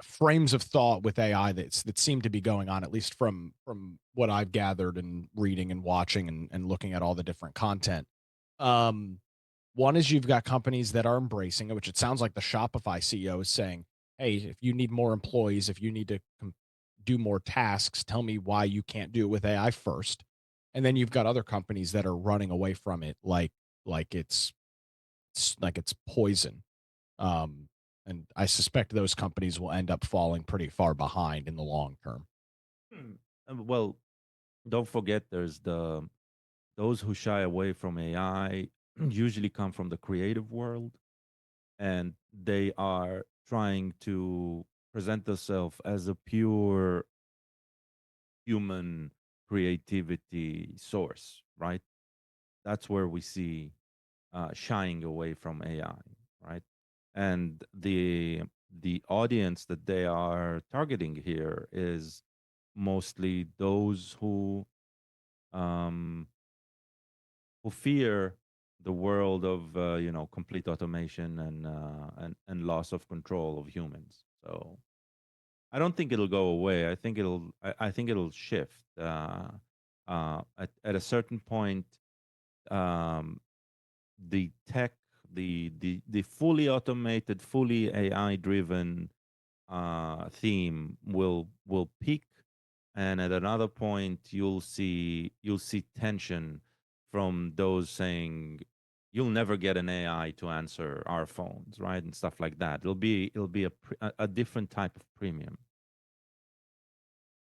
B: frames of thought with AI that seem to be going on, at least from what I've gathered and reading and watching and looking at all the different content. Um, One is you've got companies that are embracing it, which it sounds like the Shopify CEO is saying, "Hey, if you need more employees, if you need to do more tasks, tell me why you can't do it with AI first." And then you've got other companies that are running away from it, like like it's poison. Um, and I suspect those companies will end up falling pretty far behind in the long term.
D: Well, don't forget there's those who shy away from AI usually come from the creative world, and they are trying to present themselves as a pure human creativity source, right? That's where we see shying away from AI, right? And the audience that they are targeting here is mostly those um, who fear the world of complete automation and loss of control of humans. So I don't think it'll go away. I think it'll shift. At a certain point, um, the tech, the fully automated, fully AI driven theme will peak, and at another point you'll see tension from those saying you'll never get an AI to answer our phones, right, and stuff like that. It'll be a different type of premium.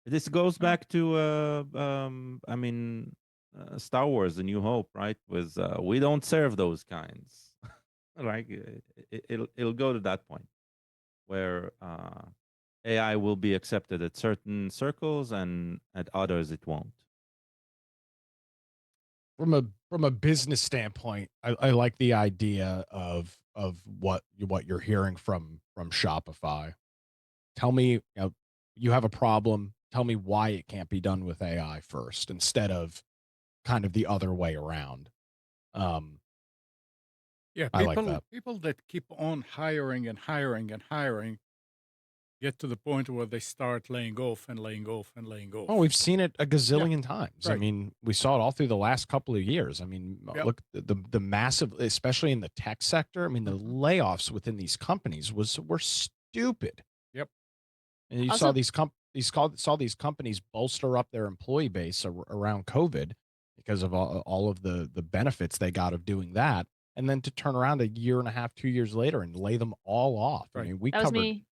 D: This goes back to I mean, Star Wars: The New Hope, right? With we don't serve those kinds, right? It'll go to that point where AI will be accepted at certain circles and at others it won't.
B: From a business standpoint, I like the idea of what you're hearing from Shopify. Tell me, you have a problem. Tell me why it can't be done with AI first, instead of kind of the other way around. Um,
A: Yeah,
B: I like that.
A: people that keep on hiring and hiring and hiring get to the point where they start laying off and laying off and laying
B: Oh,
A: off.
B: we've seen it a
A: Yeah,
B: gazillion times. I
A: right.
B: mean, we saw it all through the last couple of years. I mean,
A: Yep.
B: look, the massive, especially in the tech sector. I mean, the
A: Mhm.
B: layoffs within these companies were stupid.
A: Yep.
B: And you saw
C: Also,
B: saw these companies bolster up their employee base around COVID because of all of the benefits they got of doing that, and then to turn around a year and a half, 2 years later, and lay them all off. I
A: Right.
B: mean, we
C: that was
B: covered
C: me.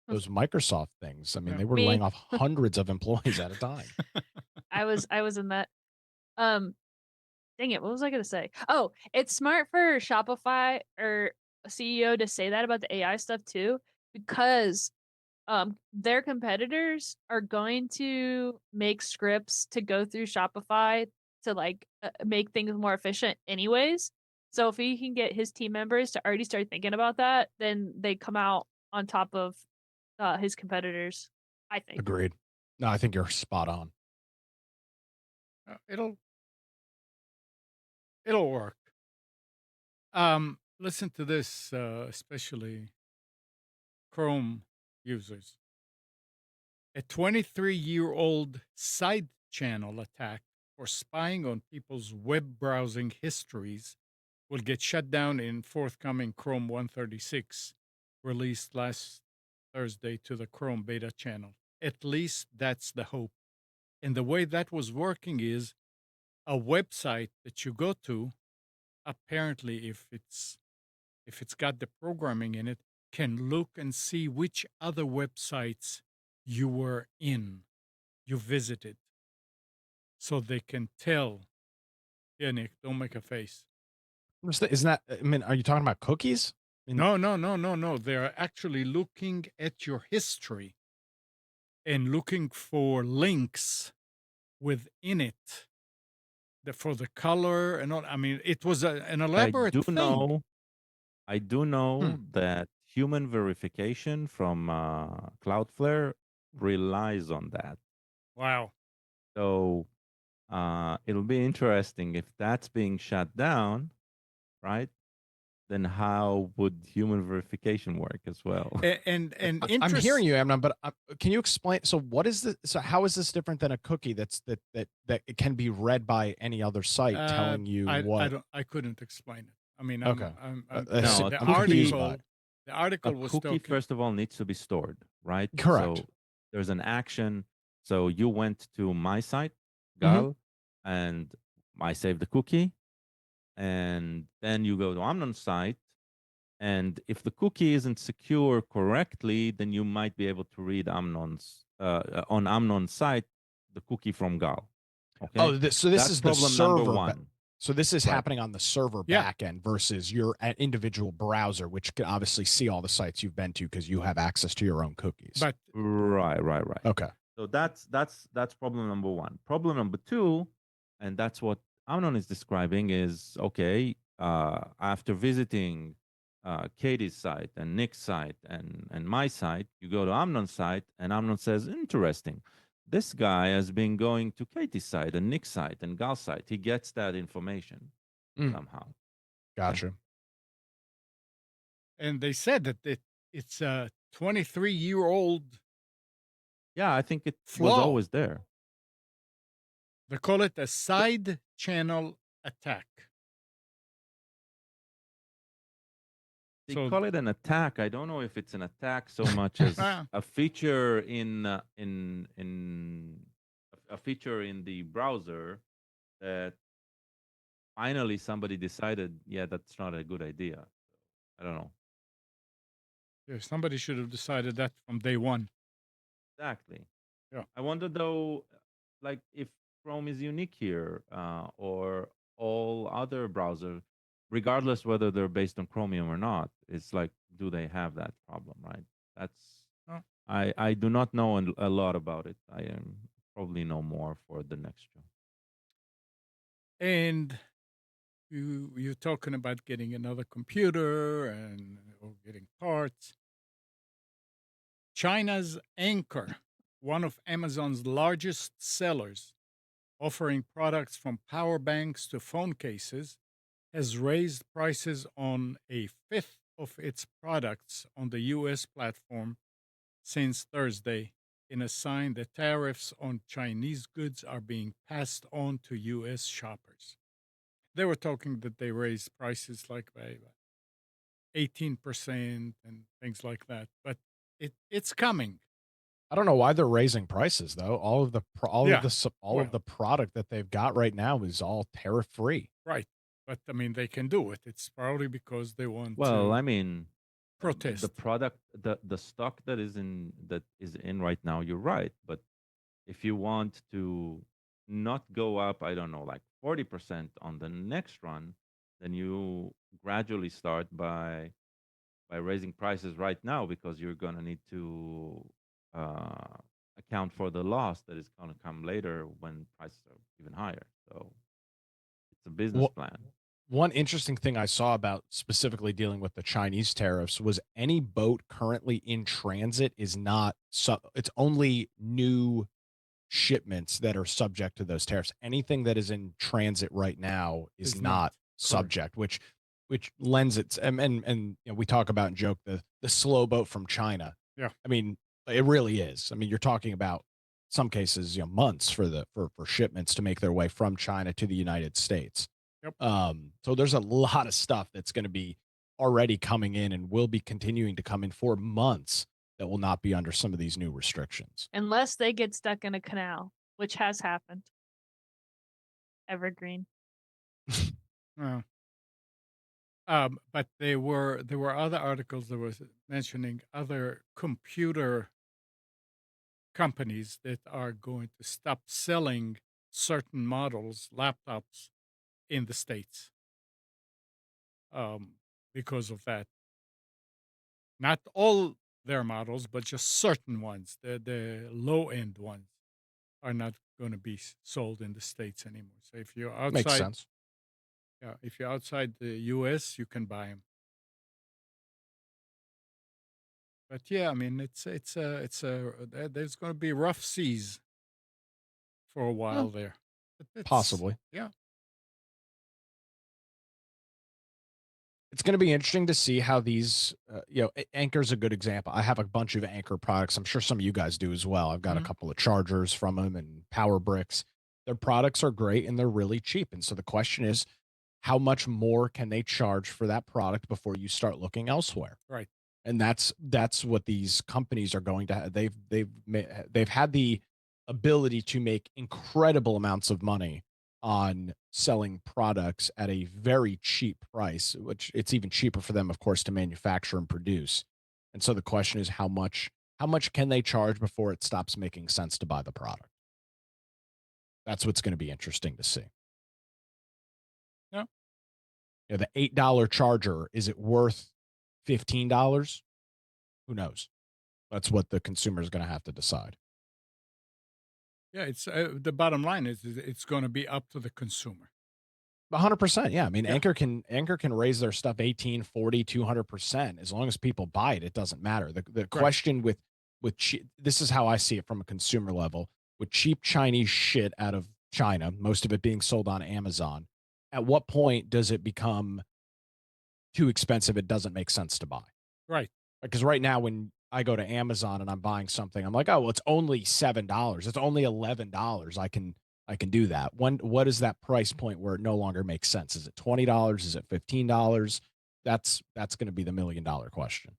B: those Microsoft things. I mean,
A: Yeah.
B: they were laying
C: Me.
B: off hundreds of employees at a time.
C: I was in that. Um, Dang it, what was I gonna say? Oh, it's smart for Shopify or a CEO to say that about the AI stuff too, because their competitors are going to make scripts to go through Shopify to like make things more efficient anyways. So if he can get his team members to already start thinking about that, then they come out on top of his competitors, I think.
B: Agreed. No, I think you're spot on.
A: It'll work. Listen to this, especially Chrome users. A 23-year-old side channel attack for spying on people's web browsing histories will get shut down in forthcoming Chrome 136, released last Thursday to the Chrome beta channel. At least that's the hope. And the way that was working is a website that you go to, apparently, if it's got the programming in it, can look and see which other websites you were in, you visited, so they can tell. Yeah, Nick, don't make a face.
B: Isn't that? I mean, are you talking about cookies? I mean,
A: No, no, no, no, no. They're actually looking at your history and looking for links within it for the color and all. I mean, it was an
D: I
A: elaborate
D: do
A: thing.
D: know I do
B: hmm.
D: know that human verification from Cloudflare relies on that.
A: Wow.
D: So it'll be interesting if that's being shut down, right? Then how would human verification work as well?
A: And
B: I'm hearing
A: interest.
B: you, Amnon, but can you explain? So, what is the? So, how is this different than a cookie that it can be read by any other site telling you
A: I
B: what?
A: don't. I couldn't explain it. I mean,
B: Okay,
D: No, a
A: the
B: I'm confused
D: cookie
B: by it.
A: article. The article was talking.
D: first of all needs to be stored, right?
B: Correct.
D: So there's an action. So you went to my site,
B: hmm
D: Gal, and I saved the cookie, and then you go to Amnon's site, and if the cookie isn't secure correctly, then you might be able to read Amnon's on Amnon's site the cookie from Gal. Okay,
B: Oh, so this
D: that's
B: is the
D: problem number
B: server.
D: one.
B: So this is
D: Right.
B: happening on the server
A: Yeah.
B: backend versus your individual browser, which can obviously see all the sites you've been to because you have access to your own cookies.
A: But
D: Right.
B: Okay.
D: So that's problem number one. Problem number two, and that's what Amnon is describing, is okay. After visiting Katie's site and Nick's site and my site, you go to Amnon's site, and Amnon says, "Interesting. This guy has been going to Katie's site and Nick's site and Gal's site. He gets that information
B: Mm,
D: somehow." Okay?
B: gotcha.
A: and they said that it's a 23-year-old
D: Yeah, I think it was
A: flaw.
D: always there.
A: They call it a side channel attack.
D: They
A: So
D: call it an attack. I don't know if it's an attack so much as a feature in a feature in the browser that finally somebody decided, yeah, that's not a good idea. I don't know.
A: yeah, somebody should have decided that from day one.
D: Exactly.
A: Yeah.
D: I wonder though, like if Chrome is unique here, or all other browsers, regardless whether they're based on Chromium or not, it's like, do they have that problem, right? That's
A: Oh.
D: I do not know a lot about it. I probably know more for the next show.
A: And you're talking about getting another computer and or getting parts. China's Anker, one of Amazon's largest sellers, offering products from power banks to phone cases, has raised prices on a fifth of its products on the US platform since Thursday in a sign that tariffs on Chinese goods are being passed on to U.S. shoppers. They were talking that they raised prices like by 18% and things like that, but it's coming.
B: I don't know why they're raising prices though.
A: Yeah,
B: All of
A: well,
B: the product that they've got right now is all tariff free.
A: right. But I mean, they can do it. It's probably because they want
D: Well,
A: to
D: I mean, the
A: protest.
D: product, the stock that is in right now, you're right. But if you want to not go up, I don't know, like 40% on the next run, then you gradually start by raising prices right now because you're going to need to uh, account for the loss that is going to come later when prices are even higher. So it's a business
B: Well,
D: plan.
B: one interesting thing I saw about specifically dealing with the Chinese tariffs was any boat currently in transit is not it's only new shipments that are subject to those tariffs. Anything that is in transit right now is
A: Is not
B: not
A: correct.
B: subject, which lends it and we talk about and joke the slow boat from China.
A: Yeah.
B: I mean, it really is. I mean, you're talking about some cases, months for shipments to make their way from China to the United States.
A: Yep.
B: So there's a lot of stuff that's going to be already coming in and will be continuing to come in for months that will not be under some of these new restrictions.
C: Unless they get stuck in a canal, which has happened. Evergreen.
A: Yeah. But there were other articles that was mentioning other computer companies that are going to stop selling certain models, laptops, in the States because of that. Not all their models, but just certain ones. The low end ones are not going to be sold in the States anymore. So if you're
B: Makes
A: outside,
B: sense.
A: yeah, if you're outside the U.S., you can buy them. But yeah, I mean, there's going to be rough seas for a
B: Well,
A: while there. But it's
B: possibly.
A: yeah,
B: It's going to be interesting to see how these, Anker's a good example. I have a bunch of Anker products. I'm sure some of you guys do as well. I've got a
A: mhm,
B: couple of chargers from them and power bricks. Their products are great and they're really cheap. And so the question is, how much more can they charge for that product before you start looking elsewhere?
A: right,
B: And that's what these companies are going to have. They've had the ability to make incredible amounts of money on selling products at a very cheap price, which it's even cheaper for them, of course, to manufacture and produce. And so the question is how much can they charge before it stops making sense to buy the product? That's what's going to be interesting to see.
A: yeah,
B: The $8 charger, is it worth $15? Who knows? That's what the consumer is going to have to decide.
A: yeah. It's the bottom line is it's going to be up to the consumer.
B: 100%. Yeah. I mean,
A: Yeah,
B: Anker can raise their stuff 18, 40, 200%. As long as people buy it, it doesn't matter. The
A: right,
B: question with this is how I see it from a consumer level, with cheap Chinese shit out of China, most of it being sold on Amazon. At what point does it become too expensive? It doesn't make sense to buy.
A: right.
B: Because right now, when I go to Amazon and I'm buying something, I'm like, oh, well, it's only $7. It's only $11. I can do that. What is that price point where it no longer makes sense? Is it $20? Is it $15? That's going to be the $1 million question.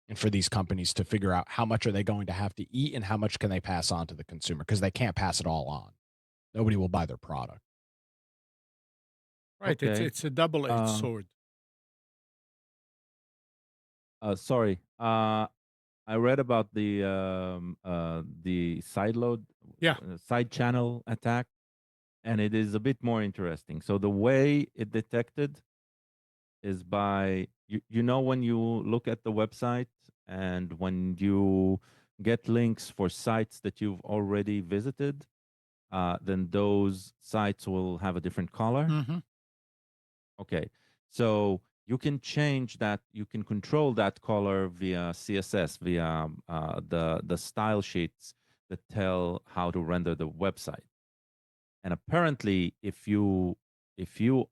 B: And for these companies to figure out how much are they going to have to eat and how much can they pass on to the consumer, because they can't pass it all on. Nobody will buy their product.
A: Right. It's
D: Okay.
A: it's a double-edged
D: Uh,
A: sword.
D: sorry. I read about the
A: Yeah.
D: side channel attack, and it is a bit more interesting. So the way it detected is by when you look at the website and when you get links for sites that you've already visited, then those sites will have a different color.
A: Mm-hmm.
D: Okay, so you can change that. You can control that color via CSS, via the style sheets that tell how to render the website. And apparently, if you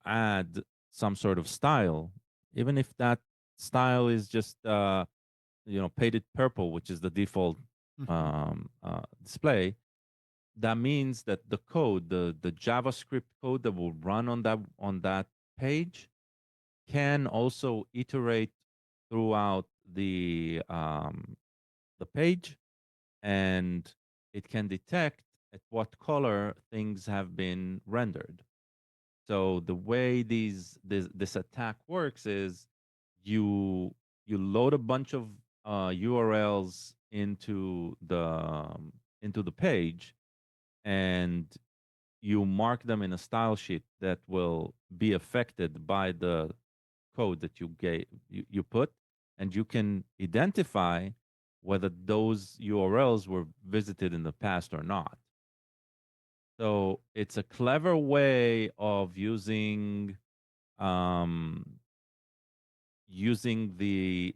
D: add some sort of style, even if that style is just painted purple, which is the default display, that means that the code, the JavaScript code that will run on that page, can also iterate throughout the page, and it can detect at what color things have been rendered. So the way this attack works is you load a bunch of URLs into the page, and you mark them in a style sheet that will be affected by the code that you put, and you can identify whether those URLs were visited in the past or not. So it's a clever way of using the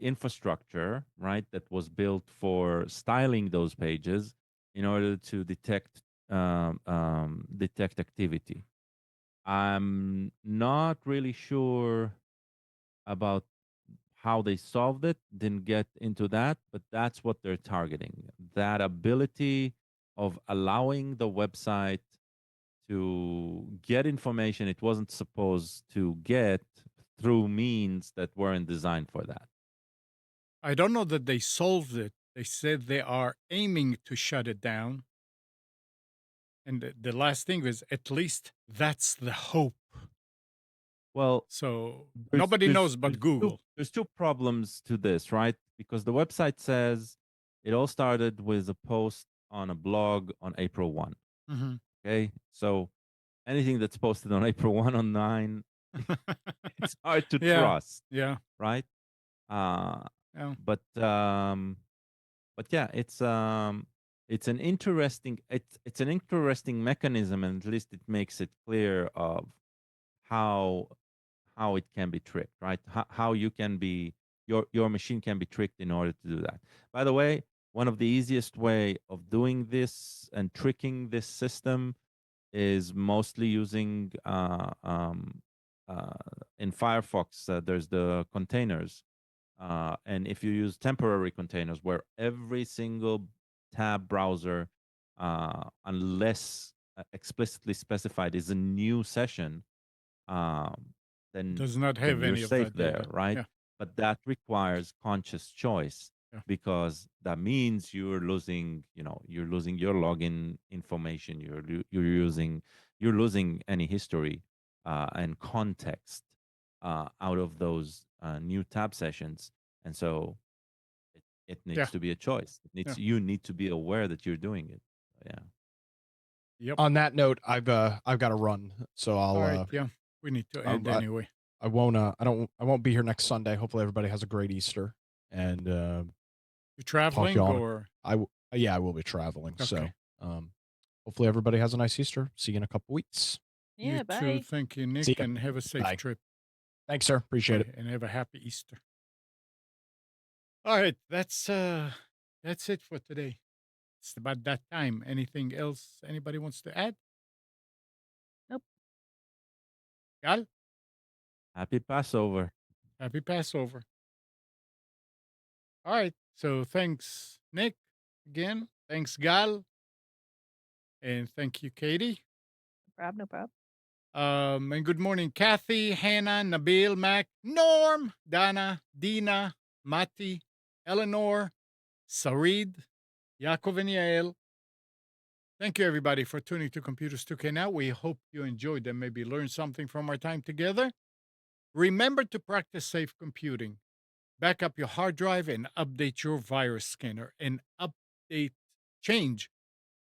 D: infrastructure, right, that was built for styling those pages in order to detect activity. I'm not really sure about how they solved it, didn't get into that, but that's what they're targeting. That ability of allowing the website to get information it wasn't supposed to get through means that weren't designed for that.
A: I don't know that they solved it. They said they are aiming to shut it down. And the last thing is, at least that's the hope.
D: Well,
A: so nobody knows but Google.
D: There's two problems to this, right? Because the website says it all started with a post on a blog on April 1.
A: Mm-hmm.
D: Okay. So anything that's posted on April 1 on 9, it's hard to trust.
A: Yeah.
D: Right.
A: Yeah.
D: But yeah, it's an interesting mechanism, and at least it makes it clear of how it can be tricked, right? How you can be your machine can be tricked in order to do that. By the way, one of the easiest way of doing this and tricking this system is mostly using in Firefox. There's the containers, and if you use temporary containers, where every single tab browser, unless explicitly specified, is a new session, then
A: Does not have
D: you're
A: any of
D: safe
A: that
D: there,
A: data.
D: right?
A: Yeah.
D: But that requires conscious choice,
A: Yeah.
D: because that means you're losing your login information. You're losing any history and context out of those new tab sessions, and so it needs to be a choice. You need to be aware that you're doing it. Yeah.
A: Yep.
B: On that note, I've got to run, so I'll.
A: All right. Yeah. We need to end anyway.
B: I won't be here next Sunday. Hopefully everybody has a great Easter. And
A: you're traveling, or
B: I will be traveling.
A: Okay.
B: So hopefully everybody has a nice Easter. See you in a couple weeks.
C: Yeah,
A: you
C: bye.
A: too. Thank you, Nick,
B: See ya.
A: and have a safe
B: Bye.
A: trip.
B: Thanks, sir. Appreciate it.
A: And have a happy Easter. All right, that's it for today. It's about that time. Anything else anybody wants to add?
C: Nope.
A: Gal?
D: Happy Passover.
A: Happy Passover. All right. So thanks, Nick, again. Thanks, Gal. And thank you, Katie.
C: No problem.
A: And good morning, Kathy, Hannah, Nabil, Mac, Norm, Dana, Dina, Mati, Eleanor, Sarid, Yaakov, and Yael. Thank you, everybody, for tuning to Computers 2K Now. We hope you enjoyed and maybe learned something from our time together. Remember to practice safe computing. Back up your hard drive and update your virus scanner, and change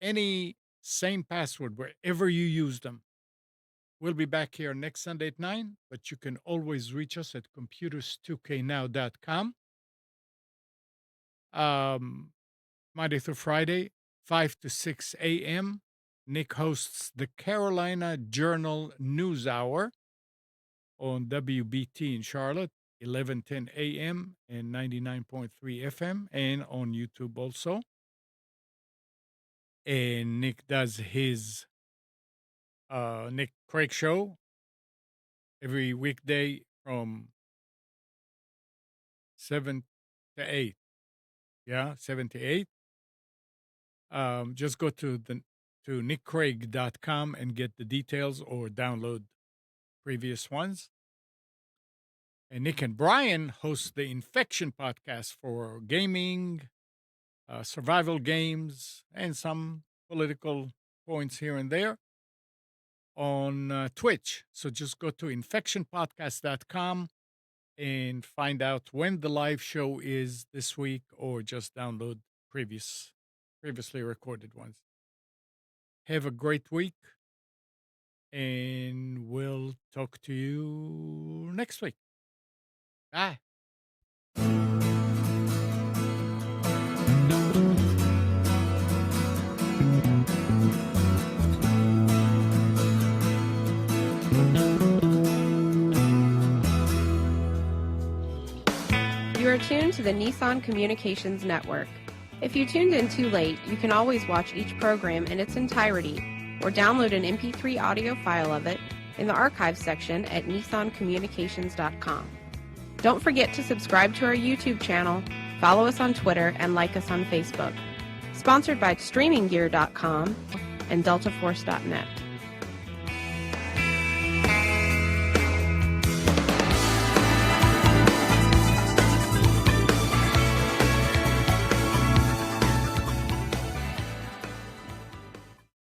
A: any same password wherever you use them. We'll be back here next Sunday at 9, but you can always reach us at computers2know.com. Monday through Friday, 5 to 6 a.m. Nick hosts the Carolina Journal News Hour on WBT in Charlotte, 11:10 a.m. and 99.3 FM, and on YouTube also. And Nick does his Nick Craig Show every weekday from 7 to 8. Yeah, 78. Just go to nickcraig.com and get the details or download previous ones. And Nick and Brian host the Infection podcast for gaming, survival games, and some political points here and there on Twitch. So just go to infectionpodcast.com and find out when the live show is this week, or just download previously recorded ones. Have a great week, and we'll talk to you next week. Bye.
E: You are tuned to the Nissan Communications Network. If you tuned in too late, you can always watch each program in its entirety or download an MP3 audio file of it in the archives section at nissancommunications.com. Don't forget to subscribe to our YouTube channel, follow us on Twitter, and like us on Facebook. Sponsored by StreamingGear.com and DeltaForce.net.